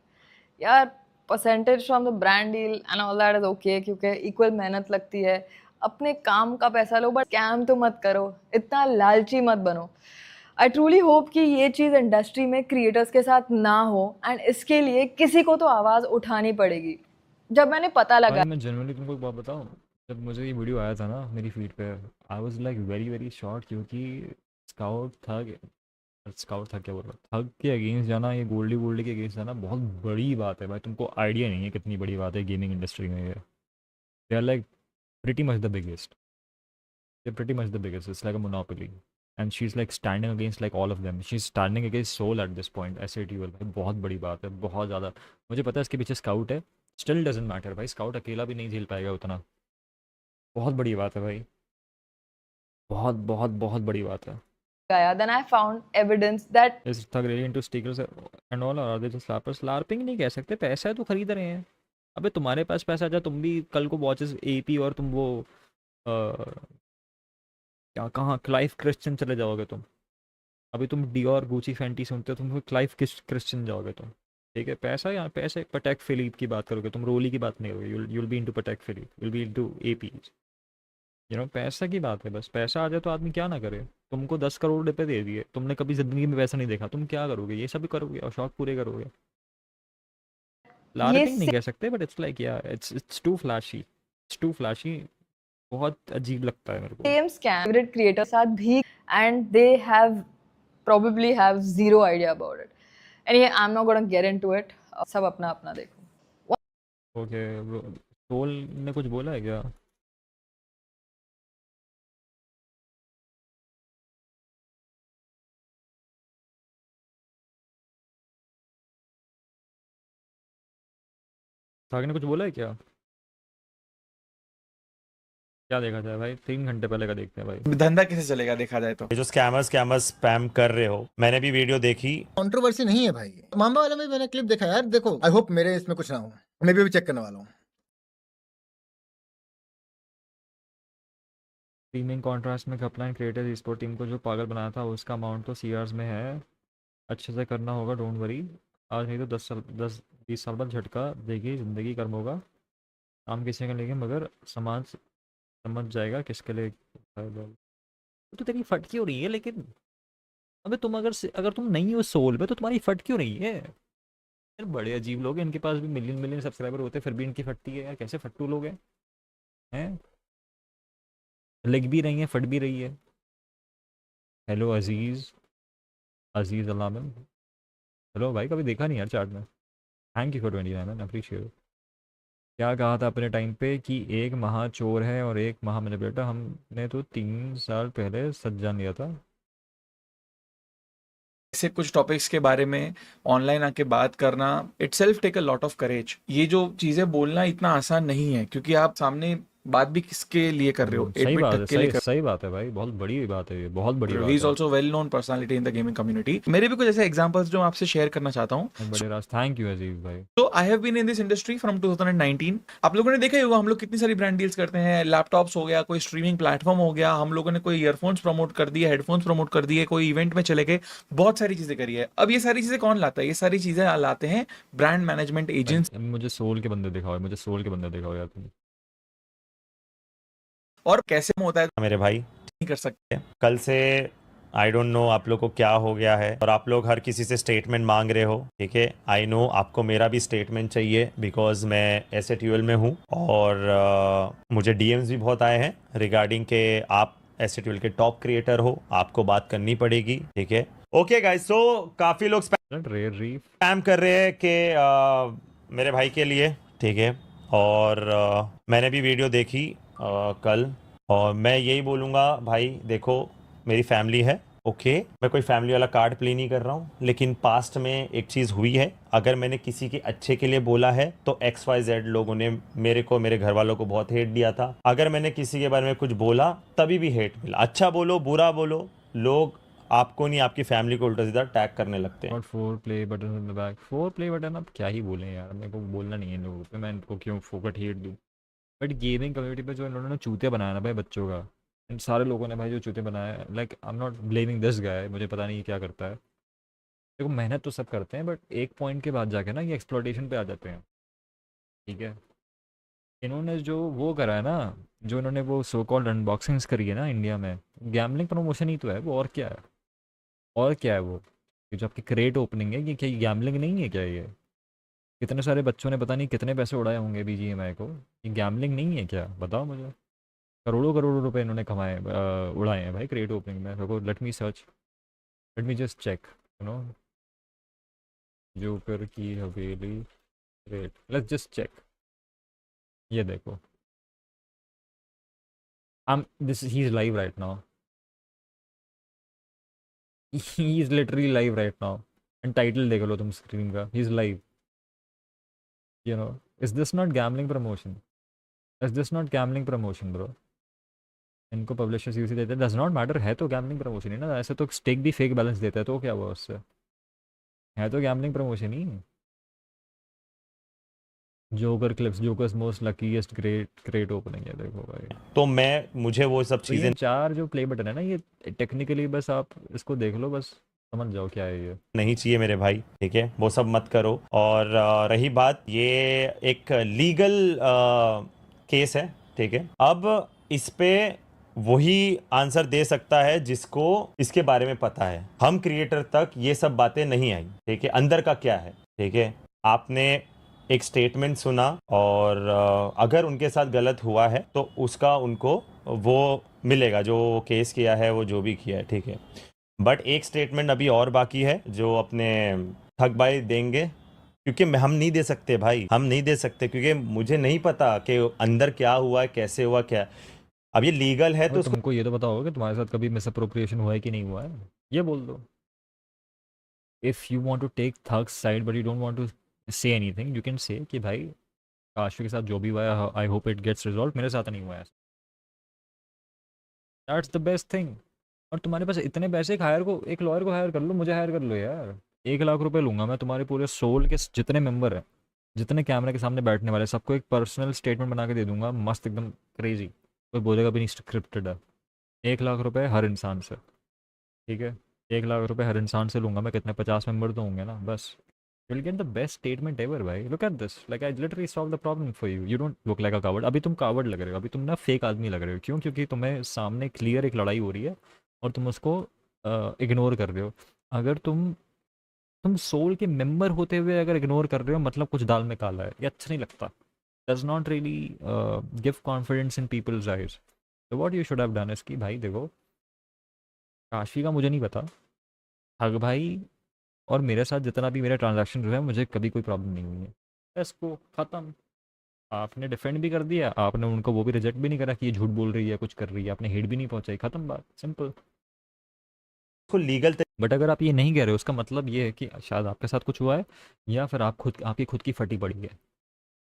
यार percentage from the brand deal and all that is okay, क्योंकि इक्वल मेहनत लगती है. अपने काम का पैसा लो, बट स्कैम तो मत करो, इतना लालची मत बनो. आई ट्रूली होप कि ये चीज़ इंडस्ट्री में क्रिएटर्स के साथ ना हो, एंड इसके लिए किसी को तो आवाज़ उठानी पड़ेगी. जब मैंने पता लगा, भाई मैं जनरली तुमको एक बात बताऊं, जब मुझे ये वीडियो आया था ना मेरी फीड पे, आई was like very very short, क्योंकि स्काउट था क्या बोल रहा, थग के अगेंस्ट जाना, ये गोल्डी के अगेंस्ट जाना बहुत बड़ी बात है भाई. तुमको आइडिया नहीं है कितनी बड़ी बात है गेमिंग इंडस्ट्री में. ये they are like pretty much the biggest. They pretty much the biggest. It's like a monopoly and she is like standing against like all of them. She is standing against Soul at this point. SATL भाई बहुत बड़ी बात है, बहुत ज़्यादा. मुझे पता है इसके पीछे स्काउट है, स्टिल डजेंट मैटर भाई. स्काउट अकेला भी नहीं झेल पाएगा उतना. बहुत बड़ी बात है भाई, बहुत बहुत बहुत बड़ी बात है. then I found evidence that Is thug really into stickers and all, or are they just slappers? LARPing नहीं कह सकते, पैसा है तो खरीद रहे हैं. अबे तुम्हारे पास पैसा जा, तुम भी कल को वॉचेस एपी और तुम वो क्या कहाँ क्लाइव क्रिश्चियन चले जाओगे तुम. अभी तुम डियोर गुची फैंटी सुनते हो, तुम क्लाइव क्रिश्चियन जाओगे तुम. ठीक है, पैसा यहाँ पैसे. पटेक फिलिप की बात करोगे तुम, रोली की बात नहीं करोगे. you'll be into Patek Philippe, you'll be into APs. पैसा की बात है. बस पैसा आ जाए तो आदमी क्या ना करे. तुमको 10 करोड़ रुपए दे दिए, तुमने कभी जिंदगी में पैसा नहीं देखा, तुम क्या करोगे? ये सब भी करोगे और शौक पूरे करोगे. लार्पिंग नहीं कह सकते, but it's like yeah it's too flashy. It's too flashy. बहुत अजीब लगता है मेरे को. same scam favorite creator साथ भी, and they have probably have zero idea about it. Anyway, I'm not gonna get into it. सब अपना अपना देखो. ओके, सोल ने कुछ बोला है क्या? सागर ने कुछ बोला है क्या? क्या देखा जाए भाई, 3 घंटे पहले का देखते हैं भाई. धंधा कैसे चलेगा देखा जाए तो. ये जो स्कैमर स्पैम कर रहे हो, मैंने भी वीडियो देखी. कंट्रोवर्सी नहीं है भाई. मामा वाला में मैंने क्लिप देखा यार, देखो. आई होप मेरे इसमें कुछ ना हो, मैं भी अभी चेक करने वाला हूँ. स्ट्रीमिंग कॉन्ट्रास्ट में कपलाइन क्रिएटर स्पोर्ट टीम को जो पागल बनाया था उसका अमाउंट तो सीआर्स में है. अच्छे से करना होगा, डोंट वरी. आज नहीं तो 10-20 साल बाद झटका देगी ज़िंदगी, कर्म होगा. काम किसी का लेंगे मगर समाज समझ जाएगा किसके लिए. तो तेरी फट क्यों रही है लेकिन? अबे तुम अगर तुम नहीं हो सोल पे तो तुम्हारी फट क्यों रही है यार? बड़े अजीब लोग हैं, इनके पास भी मिलियन सब्सक्राइबर होते फिर भी इनकी फटती है यार. कैसे फट्टू लोग हैं? लिख भी रही है, फट भी रही है. हेलो अजीज अलामिन. हेलो भाई, कभी देखा नहीं यार चैट में. Thank you for 29, appreciate. क्या कहा था अपने टाइम पे कि एक महा चोर है और एक महा मैनिपुलेटर. हमने तो 3 साल पहले सच जान लिया था. ऐसे कुछ टॉपिक्स के बारे में ऑनलाइन आके बात करना itself take a lot of courage. ये जो चीजें बोलना इतना आसान नहीं है, क्योंकि आप सामने बात भी किसके लिए कर रहे हो. सही बात है, सही बात है भाई. बहुत बड़ी बात है ये, बहुत बड़ी बात है. He is also well known personality in the gaming community. मेरे भी कुछ ऐसे एग्जांपल्स जो मैं आपसे शेयर करना चाहता हूँ. बड़े राज, थैंक यू अजीज भाई. तो I have been in this industry from 2019. आप लोगों ने देखा ही होगा हम लोग कितनी सारी ब्रांड डील्स करते हैं. लैपटॉप्स हो गया, कोई स्ट्रीमिंग प्लेटफॉर्म हो गया, हम लोगों ने कोई ईयरफोन्स प्रमोट कर दिए, हेडफोन्स प्रमोट कर दिए, कोई इवेंट में चले गए, बहुत सारी चीजें करी है. अब ये सारी चीजें कौन लाता है? ये सारी चीजें लाते हैं ब्रांड मैनेजमेंट एजेंट्स. मुझे सोल के बंदे दिखाओ यार तुम. और कैसे में होता है मेरे भाई नहीं कर सकते. कल से आई डोंट नो आप लोग को क्या हो गया है और आप लोग हर किसी से स्टेटमेंट मांग रहे हो, ठीक है। आई नो आपको मेरा भी स्टेटमेंट चाहिए बिकॉज मैं एसएटीयूएल में हूँ और मुझे डीएम्स भी बहुत आए हैं रिगार्डिंग के आप एसएटीयूएल के टॉप क्रिएटर हो, आपको बात करनी पड़ेगी, ठीक है। ओके गाइस, सो काफी लोग रेयर रीफ स्पैम कर रहे हैं कि मेरे भाई के लिए, ठीक है। और मैंने भी वीडियो देखी कल और मैं यही बोलूँगा भाई देखो मेरी फैमिली है, ओके। मैं कोई फैमिली वाला कार्ड प्ले नहीं कर रहा हूँ, लेकिन पास्ट में एक चीज़ हुई है। अगर मैंने किसी के अच्छे के लिए बोला है तो XYZ लोगों ने मेरे को, मेरे घर वालों को बहुत हेट दिया था। अगर मैंने किसी के बारे में कुछ बोला तभी भी हेट मिला। अच्छा बोलो बुरा बोलो, लोग आपको नहीं आपकी फैमिली को उल्टा सीधा टैग करने लगते हैं। और 4 play button in the back. 4 play button अब क्या ही बोलें यार, मेरे को बोलना नहीं है इन लोगों पे, मैं इनको क्यों फोकट हेट दूँ। बट गेमिंग कम्युनिटी पे जो इन्होंने चूते बनाया ना भाई बच्चों का, इन सारे लोगों ने भाई जो चूते बनाया, like I am not blaming this guy, मुझे पता नहीं क्या करता है। देखो मेहनत तो सब करते हैं बट एक पॉइंट के बाद जाके ना ये एक्सप्लॉयटेशन पे आ जाते हैं, ठीक है। इन्होंने जो वो करा है ना, जो इन्होंने वो सो कॉल्ड अनबॉक्सिंग्स करी है ना इंडिया में, गैमलिंग प्रमोशन ही तो है वो, और क्या है, और क्या है वो। ये जो आपकी क्रेट ओपनिंग है ये क्या गैमलिंग नहीं है क्या? ये कितने सारे बच्चों ने पता नहीं कितने पैसे उड़ाए होंगे BGMI को, ये गैमलिंग नहीं है क्या? बताओ मुझे। करोड़ों करोड़ों रुपए इन्होंने कमाए उड़ाए हैं भाई क्रेट ओपनिंग में। देखो let me search, let me just check, you know, Joker की Haveli crate, let's just check. ये देखो, this he is live right now, he is literally live right now and title देख लो तुम स्क्रीन का, he is live, you know. Is this not gambling promotion? Is this not gambling promotion bro? इनको publishers UC देते हैं, does not matter, है तो gambling promotion ही ना। ऐसे तो स्टेक भी फेक बैलेंस देता है तो क्या हुआ उससे, है तो गैमलिंग प्रमोशन ही। Joker clips, jokers most luckiest great opening है, देखो भाई। तो मुझे वो सब तो ये चीज़ें 4 जो प्ले बटन है ना, ये टेक्निकली बस आप इसको देख लो, बस समझ जाओ क्या है ये। नहीं चाहिए मेरे भाई, ठीक है, वो सब मत करो। और रही बात, ये एक लीगल केस है, ठीक है। अब इस पे वही आंसर दे सकता है जिसको इसके बारे में पता है। हम क्रिएटर तक ये सब बातें नहीं आई, ठीक है, अंदर का क्या है, ठीक है। आपने एक स्टेटमेंट सुना और अगर उनके साथ गलत हुआ है तो उसका उनको वो मिलेगा, जो केस किया है वो जो भी किया है, ठीक है। बट एक स्टेटमेंट अभी और बाकी है जो अपने ठग भाई देंगे, क्योंकि हम नहीं दे सकते भाई, हम नहीं दे सकते क्योंकि मुझे नहीं पता कि अंदर क्या हुआ है, कैसे हुआ, क्या। अब ये लीगल है तो उसको तुमको ये तो पता होगा कि तुम्हारे साथ कभी मिसअप्रोप्रिएशन हुआ है कि नहीं हुआ है, ये बोल दो। If you want to take thugs side but you don't want to say anything, you can say कि भाई काशी के साथ जो भी हुआ है I hope it gets resolve, मेरे साथ नहीं हुआ है। That's the best thing. और तुम्हारे पास इतने पैसे, एक लॉयर को हायर कर लो, मुझे हायर कर लो यार। 1 लाख रुपए लूंगा मैं, तुम्हारे पूरे सोल के जितने मेंबर हैं, जितने कैमरे के सामने बैठने वाले, सबको एक पर्सनल स्टेटमेंट बना के दे दूंगा, मस्त एकदम क्रेजी, कोई बोलेगा भी नहीं स्क्रिप्टेड है। 1 लाख रुपए हर इंसान से, ठीक है। 1 लाख रुपए हर इंसान से लूंगा मैं, कितने 50 मेंबर तो होंगे ना, बस। You'll get the best statement ever, भाई। Look at this, like I literally solved the problem for you. You don't look like a coward. अभी तुम कावर्ड लग रहे हो, अभी तुम ना फेक आदमी लग रहे हो। क्यों? क्योंकि तुम्हें सामने क्लियर एक लड़ाई हो रही है और तुम उसको इग्नोर कर रहे हो। अगर तुम सोल के मेंबर होते हुए अगर इग्नोर कर रहे हो, मतलब कुछ दाल में काला है, ये अच्छा नहीं लगता। Does not really give confidence in people's eyes. तो what you should have done is कि भाई देखो, काशी का मुझे नहीं पता, ठग भाई और मेरे साथ जितना भी मेरा ट्रांजैक्शन हुआ है, मुझे कभी कोई प्रॉब्लम नहीं हुई है। इसको ख़त्म। आपने डिफेंड भी कर दिया, आपने उनको वो भी रिजेक्ट भी नहीं करा कि ये झूठ बोल रही है, कुछ कर रही है, आपने हेट भी नहीं पहुंचाई, ख़त्म बात, सिंपल। लीगल बट अगर आप ये नहीं कह रहे हो, उसका मतलब ये है कि शायद आपके साथ कुछ हुआ है या फिर आपकी खुद की फटी पड़ी है।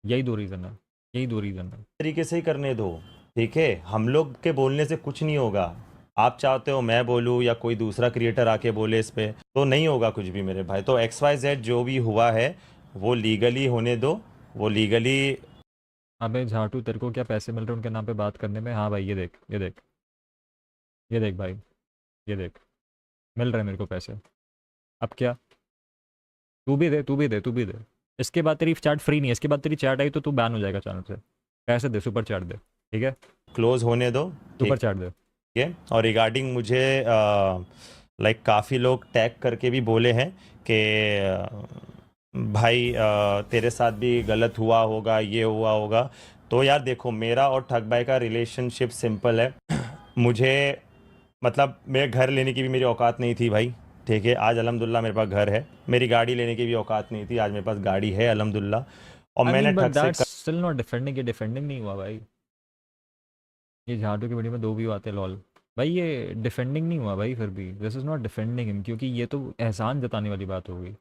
यही 2 रीज़न है, यही 2 रीज़न है। तरीके से ही करने दो, ठीक है। हम लोग के बोलने से कुछ नहीं होगा। आप चाहते हो मैं बोलूँ या कोई दूसरा क्रिएटर आके बोले इस पे, तो नहीं होगा कुछ भी मेरे भाई। तो XYZ जो भी हुआ है वो लीगली होने दो, वो लीगली। अबे झाटू, तेरे को क्या पैसे मिल रहे हैं उनके नाम पे बात करने में? हाँ भाई, ये देख, ये देख, ये देख भाई, ये देख, मिल रहे हैं मेरे को पैसे। अब क्या? तू भी दे, तू भी दे, तू भी दे। इसके बाद तेरी चैट फ्री नहीं है, इसके बाद तेरी चैट आई तो तू बैन हो जाएगा चैनल से। पैसे दे, सुपर चैट दे, ठीक है, क्लोज होने दो, ठीक। सुपर चैट दे। ठीक है। और रिगार्डिंग मुझे लाइक काफ़ी लोग टैग करके भी बोले हैं कि भाई तेरे साथ भी गलत हुआ होगा, ये हुआ होगा। तो यार देखो, मेरा और ठग भाई का रिलेशनशिप सिंपल है। मुझे मतलब मेरे घर लेने की भी मेरी औकात नहीं थी भाई, ठीक है। आज अल्हम्दुलिल्लाह मेरे पास घर है। मेरी गाड़ी लेने की भी औकात नहीं थी, आज मेरे पास गाड़ी है अल्हम्दुलिल्लाह। और आई मैंने मीन बट ठग से दैट्स स्टिल नॉट डिफेंडिंग, ये डिफेंडिंग नहीं हुआ भाई। ये झाटू की वीडियो में 2 व्यू आते हैं लॉल। भाई ये डिफेंडिंग नहीं हुआ भाई, फिर भी this is not defending him, क्योंकि ये तो एहसान जताने वाली बात हो गई।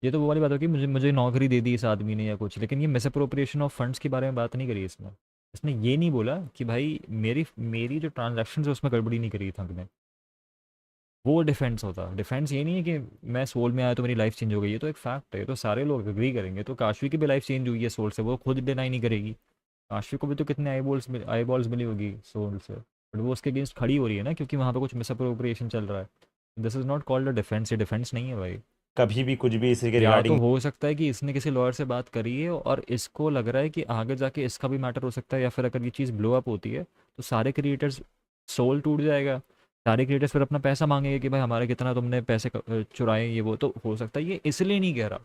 ये तो वो वाली बात होगी मुझे मुझे नौकरी दे दी इस आदमी ने या कुछ, लेकिन ये मिसअप्रोप्रिएशन ऑफ फंड्स के बारे में बात नहीं करी इसने। इसने ये नहीं बोला कि भाई मेरी मेरी जो ट्रांजैक्शन है उसमें गड़बड़ी नहीं करी ठग ने। वो डिफेंस होता। डिफेंस ये नहीं है कि मैं सोल में आया तो मेरी लाइफ चेंज हो गई, ये तो एक फैक्ट है, ये तो सारे लोग एग्री करेंगे। तो काशवी की भी लाइफ चेंज हुई है सोल से, वो खुद डिनाई नहीं करेगी। काशवी को भी तो कितने आई बॉल्स मिली होगी सोल से, बट वो उसके अगेंस्ट खड़ी हो रही है ना, क्योंकि वहाँ पे कुछ मिसअप्रोप्रिएशन चल रहा है। This is not called a defence, ये डिफेंस नहीं है भाई। कभी भी कुछ भी इसी के या तो रिगार्डिंग हो सकता है कि इसने किसी लॉयर से बात करी है और इसको लग रहा है कि आगे जाके इसका भी मैटर हो सकता है, या फिर अगर ये चीज़ ब्लो अप होती है तो सारे क्रिएटर्स सोल टूट जाएगा। सारे क्रिएटर्स फिर अपना पैसा मांगेंगे कि भाई हमारे कितना तुमने पैसे चुराए, ये वो। तो हो सकता है ये इसलिए नहीं कह रहा,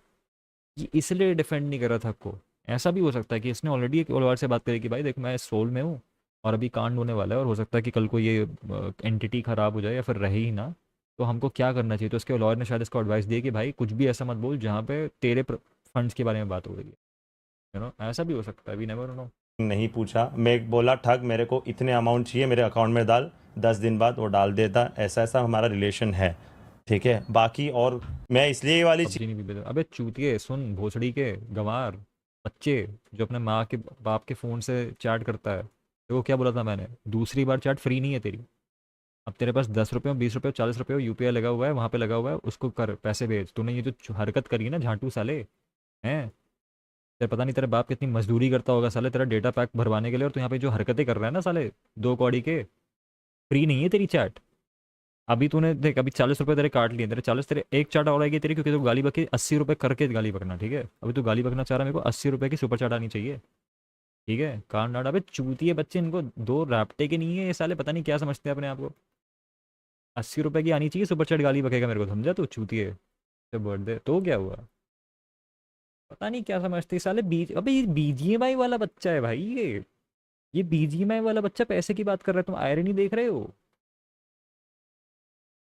ये इसलिए डिफेंड नहीं कर रहा था को। ऐसा भी हो सकता है कि इसने ऑलरेडी एक लॉयर से बात करी कि भाई देख मैं सोल में हूँ और अभी कांड होने वाला है, और हो सकता है कि कल को ये एंटिटी ख़राब हो जाए या फिर रहे ही ना, तो हमको क्या करना चाहिए। तो उसके लॉयर ने शायद इसको एडवाइस दी कि भाई कुछ भी ऐसा मत बोल जहाँ पे तेरे फंड्स के बारे में बात हो रही है। ऐसा भी हो सकता है, वी नेवर नो। नहीं पूछा। मैं बोला ठग मेरे को इतने अमाउंट चाहिए, मेरे अकाउंट में डाल, 10 दिन बाद वो डाल देता। ऐसा ऐसा हमारा रिलेशन है, ठीक है। बाकी और मैं इसलिए ये वाली चीज़ पबजी नहीं भी अबे चूतिए, सुन भोसड़ी के गंवार बच्चे जो अपने माँ के बाप के फ़ोन से चैट करता है। देखो क्या बोला था मैंने, दूसरी बार चैट फ्री नहीं है तेरी। अब तेरे पास 10 रुपये 20 रुपये 40 रुपये यूपीआई लगा हुआ है, वहाँ पे लगा हुआ है, उसको कर पैसे भेज। तूने ये जो हरकत करी है ना झांटू साले हैं, तेरे पता नहीं तेरे बाप कितनी मजदूरी करता होगा साले तेरा डेटा पैक भरवाने के लिए, और तू यहाँ पे जो हरकतें कर रहा है ना साले 2 कौड़ी के, फ्री नहीं है तेरी चैट। अभी तूने देख, अभी 40 रुपये तेरे काट लिए, तेरे 40 तेरे एक चाट और आएगी तेरी, क्योंकि तू गाली बकी 80 रुपये करके गाली बकना, ठीक है। अभी तू गाली बकना चाह रहा है, मेरे को 80 रुपये की सुपर चाट आनी चाहिए, ठीक है। कान डाटा अबे चूतिए बच्चे, इनको 2 रैप्टे के नहीं है ये साले, पता नहीं क्या समझते हैं अपने आप को। 80 रुपये की आनी चाहिए सुपर चैट, गाली बकेगा मेरे को, समझा तू चूतिए। बर्थडे तो क्या हुआ, पता नहीं क्या समझते साले। अबे ये बीजीएमआई वाला बच्चा है भाई, ये बीजीएमआई वाला बच्चा पैसे की बात कर रहा है, तुम आयरनी देख रहे हो।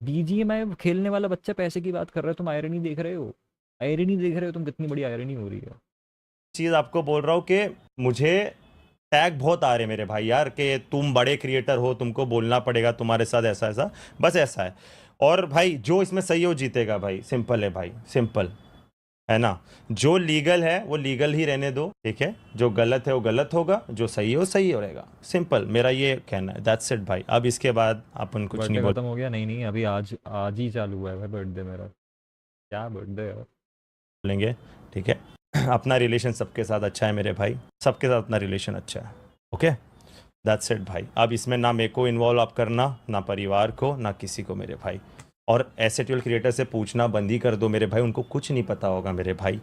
बीजीएमआई खेलने वाला बच्चा पैसे की बात कर रहा है, तुम आयरनी देख रहे हो। आयरनी देख रहे हो तुम, कितनी बड़ी आयरनी हो रही है। चीज़ आपको बोल रहा हूँ कि मुझे टैग बहुत आ रहे मेरे भाई यार, कि तुम बड़े क्रिएटर हो, तुमको बोलना पड़ेगा, तुम्हारे साथ ऐसा ऐसा, बस ऐसा है। और भाई जो इसमें सही हो जीतेगा भाई, सिंपल है भाई, सिंपल है ना। जो लीगल है वो लीगल ही रहने दो, ठीक है। जो गलत है वो गलत होगा, जो सही है वो सही हो रहेगा, सिंपल मेरा ये कहना है। दैट्स इट भाई। अब इसके बाद अपन कुछ नहीं बर्थडे खत्म हो गया? नहीं नहीं, अभी आज आज ही चालू हुआ है भाई बर्थडे मेरा। क्या बर्थडे है। बोलेंगे, ठीक है। अपना रिलेशन सबके साथ अच्छा है मेरे भाई, सबके साथ अपना रिलेशन अच्छा है, ओके। दैट्स इट भाई। अब इसमें ना मेरे को इन्वॉल्व आप करना, ना परिवार को, ना किसी को मेरे भाई। और ऐसे ट्यूल क्रिएटर से पूछना बंद ही कर दो मेरे भाई, उनको कुछ नहीं पता होगा मेरे भाई।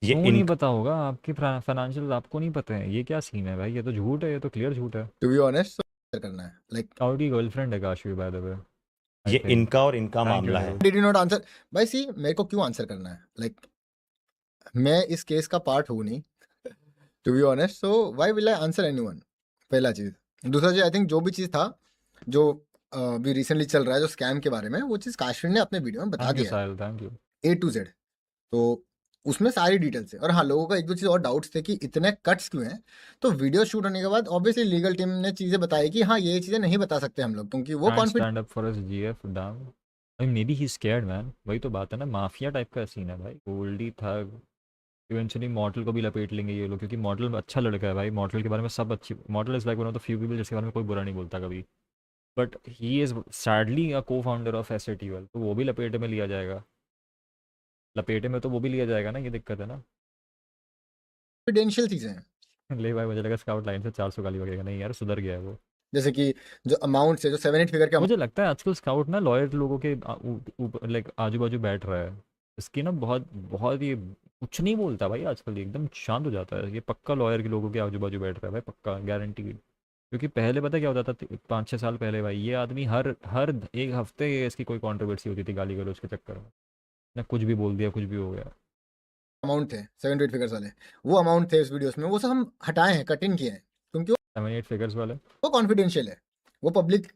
ये क्यों नहीं इन पता होगा, आपके फाइनेंशियल आपको नहीं पता है? ये क्या सीन है भाई, ये तो झूठ है, ये तो क्लियर झूठ है। टू बी ऑनेस्ट करना है लाइक और की गर्लफ्रेंड है काशवी बाय द वे, आई ये थिंक। इनका और इनका थैंक यू मामला है। डिड यू नॉट आंसर भाई। सी मेरे को क्यों आंसर करना है, लाइक मैं इस केस का पार्ट हूँ नहीं, to be honest. So why will I answer anyone, पहला चीज। दूसरा चीज, आई थिंक जो भी चीज था जो भी रिसेंटली चल रहा है जो स्कैम के बारे में, वो चीज काश्मीर ने अपने वीडियो में बता थैंक यू दिया है Sahil, thank you. A to Z। तो उसमें सारी डिटेल्स है। और हाँ, लोगों का एक दो चीज और डाउट्स थे कि इतने कट्स क्यों हैं। तो वीडियो शूट होने के बाद ऑब्वियसली लीगल टीम ने चीजें बताई कि हाँ ये चीजें नहीं बता सकते हम लोग, क्योंकि वो confidence stand up for his GF down. I may be he scared man, वही तो बात है ना, माफिया टाइप का सीन है भाई। गोल्डी था, इवेंचुअली मॉडल को भी लपेट लेंगे ये लोग, क्योंकि मॉडल अच्छा लड़का है भाई। मॉडल के बारे में सब अच्छी, model is like one of the few people जिसके बारे में कोई बुरा नहीं बोलता कभी। बट ही इज़ सैडली अ को फाउंडर ऑफ एसएटीएल, तो वो भी लपेटे में लिया जाएगा। लपेटे में तो वो भी लिया जाएगा ना, ये दिक्कत है ना। चीजें हैं। ले भाई, मुझे लगा स्काउट लाइन से 400 गाली बगेगा, नहीं यार सुधर गया है वो। जैसे कि जो अमाउंट से जो 7-8 फिगर का मुझे लगता है आजकल स्काउट ना लॉयर लोगों के लाइक आजू बाजू बैठ रहा है। इसकी ना बहुत बहुत ये कुछ नहीं बोलता भाई आजकल, ये एकदम शांत हो जाता है। ये पक्का लॉयर के लोगों के आजू बाजू बैठ रहा है भाई, पक्का गारंटीड। क्योंकि पहले पता क्या होता था 5-6 साल पहले भाई, ये आदमी हर हर एक हफ्ते ये इसकी कोई कंट्रोवर्सी होती थी गाली गलौज के चक्कर में, ना कुछ भी बोल दिया, कुछ भी हो गया। अमाउंट थे 7 to 8 फिगर्स वाले, वो अमाउंट थे उस वीडियोस में, वो सब हम हटाए हैं, कट इन किए हैं, क्योंकि 7-8 फिगर्स वाले। वो कॉन्फिडेंशियल है, वो पब्लिक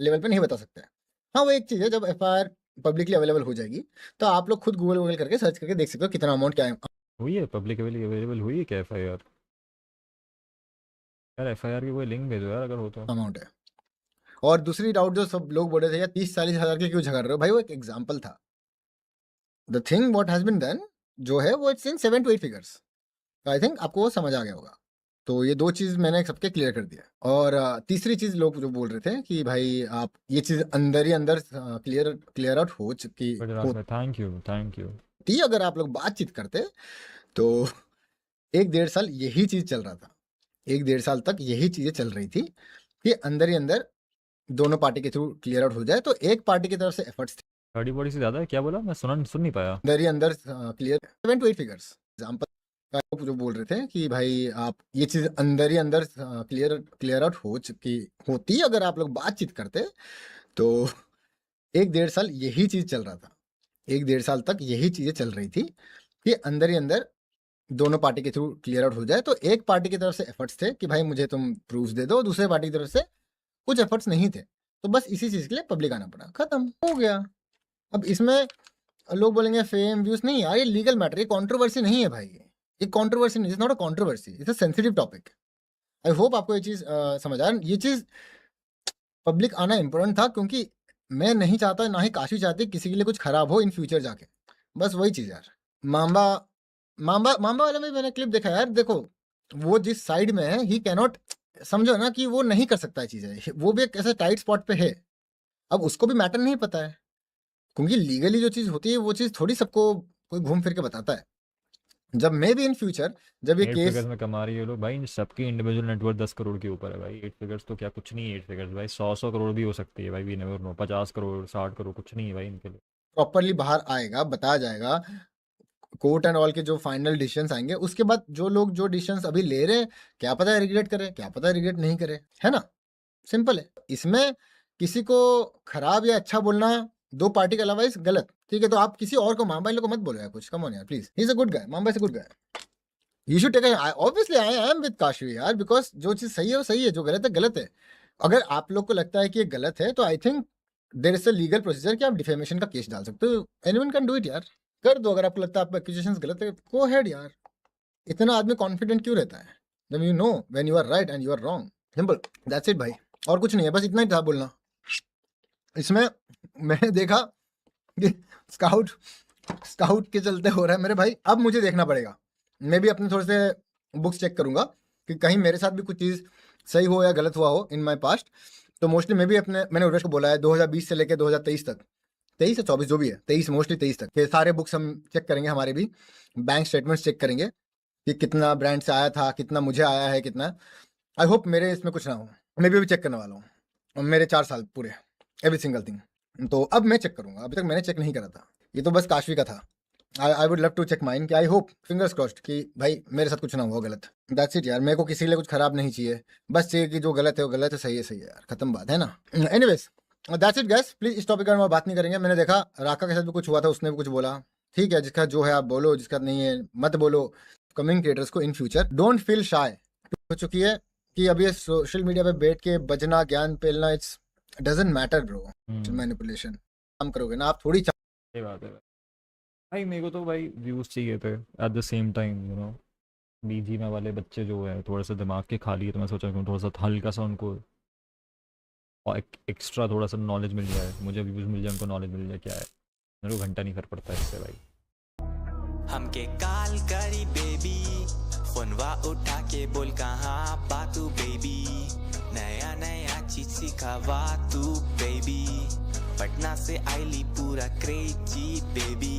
लेवल पे नहीं बता सकते हैं। हाँ, वो एक चीज़ है, जब एफआईआर पब्लिकली अवेलेबल हो जाएगी तो आप लोग खुद गूगल करके सर्च करके देख सकते हो कितना अमाउंट क्या है। हुई है पब्लिक अवेलेबल हुई है क्या एफआईआर? यार एफआईआर की कोई लिंक भेजो यार अगर हो तो। अमाउंट है। और दूसरी डाउट जो सब लोग बोल रहे थे यार 30-40 हज़ार के क्यों झगड़ रहे हो भाई, वो एक एग्जाम्पल था। The thing what has been done जो है वो it's in 7 to 8 figures. I think आपको वो समझ आ गया होगा। तो ये दो चीज़ मैंने सबके क्लियर कर दिया। और तीसरी चीज़ लोग जो बोल रहे थे कि भाई आप ये चीज़ अंदर ही अंदर क्लियर आउट हो चुकी थैंक यू। होती अगर आप लोग बातचीत करते तो 1-1.5 साल यही चीज़ चल रहा था। 1-1.5 साल तक यही चीज़ें चल रही थी कि अंदर ही अंदर दोनों पार्टी के थ्रू क्लियर आउट हो जाए। तो एक पार्टी की तरफ से एफर्ट्स थे, बड़ी बड़ी से ज़्यादा है, क्या बोला? मैं सुन नहीं पाया। अंदर ही अंदर क्लियर 7 to 8 फिगर्स। एग्जाम्पल जो बोल रहे थे कि भाई आप ये चीज़ अंदर ही अंदर क्लियर आउट हो चुकी होती अगर आप लोग बातचीत करते तो 1-1.5 साल यही चीज़ चल रहा था। 1-1.5 साल तक यही चीज़ें चल रही थी कि अंदर ही अंदर दोनों पार्टी के थ्रू क्लियर आउट हो जाए। तो एक पार्टी की तरफ से एफर्ट्स थे कि भाई मुझे तुम प्रूफ दे दो, दूसरे पार्टी की तरफ से कुछ एफर्ट्स नहीं थे। तो बस इसी चीज़ के लिए पब्लिक आना पड़ा, खत्म हो गया। अब इसमें लोग बोलेंगे फेम व्यूज, नहीं यार ये लीगल मैटर, ये कंट्रोवर्सी नहीं है भाई, ये कंट्रोवर्सी नहीं, it's not a controversy, it's a sensitive topic. I hope आपको ये चीज़ समझ आ, ये चीज़ पब्लिक आना इम्पोर्टेंट था, क्योंकि मैं नहीं चाहता, ना ही काशी चाहती किसी के लिए कुछ खराब हो इन फ्यूचर जाके। बस वही चीज़ यार। माम्बा वाले में मैंने क्लिप देखा यार, देखो वो जिस साइड में है ही कैनॉट, समझो ना कि वो नहीं कर सकता है चीज़ें, वो भी एक ऐसे टाइट स्पॉट पे है। अब उसको भी मैटर नहीं पता है, क्योंकि लीगली जो चीज़ होती है वो चीज़ थोड़ी सबको कोई घूम फिर के बताता है। जब मे बी इन फ्यूचर जब ये 8 केस फिगर्स में कमा रही है लोग भाई, सबकी इंडिविजुअल नेटवर्थ 10 करोड़ के ऊपर है भाई। 8 फिगर्स तो क्या कुछ नहीं है, 8 फिगर्स भाई 100 करोड़ भी हो सकती है भाई, we never know. 50 crore 60 crore कुछ नहीं है भाई इनके लिए। प्रॉपरली बाहर आएगा, बताया जाएगा, कोर्ट एंड ऑल के जो फाइनल डिसीजंस आएंगे, उसके बाद जो लोग जो डिसीजंस अभी ले रहे हैं, क्या पता है रिग्रेट करे, क्या पता है रिग्रेट नहीं करे, है ना, सिंपल है। इसमें किसी को खराब या अच्छा बोलना दो पार्टी के अलावा इस गलत, ठीक है। तो आप किसी और को, मामा इन लोग को मत बोलो यार कुछ, कम ऑन यार please, he is a good guy, मामा is a good guy, you should take, obviously I am with Kashvi यार, बिकॉज जो चीज़ सही है वो सही है, जो गलत है गलत है। अगर आप लोग को लगता है कि ये गलत है तो I think there is a legal procedure कि आप डिफेमेशन का केस डाल सकते हो, एनीवन कैन डू इट यार, कर दो। अगर आपको लगता है आपका एक्यूजेशंस गलत है, गो हेड यार। इतना आदमी कॉन्फिडेंट क्यों रहता है? जब you know when you are right and you are wrong, simple, that's it भाई, और कुछ नहीं है, बस इतना ही था बोलना। इसमें मैंने देखा कि स्काउट के चलते हो रहा है मेरे भाई। अब मुझे देखना पड़ेगा, मैं भी अपने थोड़े से बुक्स चेक करूंगा कि कहीं मेरे साथ भी कुछ चीज़ सही हो या गलत हुआ हो इन माय पास्ट। तो मोस्टली मैं भी मैंने उर्वेश को बोला है 2020 से लेकर 2023 तक, 23 या 24 जो भी है, 23 मोस्टली 23 तक के सारे बुक्स हम चेक करेंगे, हमारे भी बैंक स्टेटमेंट्स चेक करेंगे कि कितना ब्रांड से आया था, कितना मुझे आया है, कितना। आई होप मेरे इसमें कुछ ना हो, मैं भी चेक करने वाला हूँ मेरे 4 साल पूरे, एवरी सिंगल थिंग। तो अब मैं चेक करूँगा, अभी तक मैंने चेक नहीं करा था, ये तो बस काशवी का था। I would love to check mine, कि आई होप, फिंगर्स क्रॉस्ड, कि भाई मेरे साथ कुछ ना हुआ गलत। दैट्स इट यार, मेरे को किसी के लिए कुछ खराब नहीं चाहिए, बस चाहिए कि जो गलत है वो गलत है, सही है यार, खत्म बात है ना। Anyways that's it guys, please इस टॉपिक में बात नहीं करेंगे। मैंने देखा राका के साथ भी कुछ हुआ था, उसने भी कुछ बोला, ठीक है, जिसका जो है आप बोलो, जिसका नहीं है मत बोलो। कमिंग क्रिएटर्स को in future don't feel shy हो चुकी है कि अभी सोशल मीडिया पे बैठ के बजना, ज्ञान पेलना, it's doesn't matter bro, manipulation काम करोगे ना आप, थोड़ी सही बात है भाई। मेरे को तो भाई व्यूज चाहिए थे at the same time, you know, BG में वाले बच्चे जो है थोड़ा सा दिमाग के खाली है, तो मैं सोचा कि थोड़ा सा हल्का सा उनको और एक्स्ट्रा थोड़ा सा नॉलेज मिल जाए, मुझे व्यूज मिल जाए, उनको नॉलेज मिल जाए क्या है। मेरे को घंटा नहीं फर्क पड़ता इससे भाई। हमके कॉल करी बेबी, फोनवा उठा के बोल कहाँ बातू बेबी, नया नया चीज सिखावा तू बेबी, पटना से आईली पूरा क्रेजी बेबी।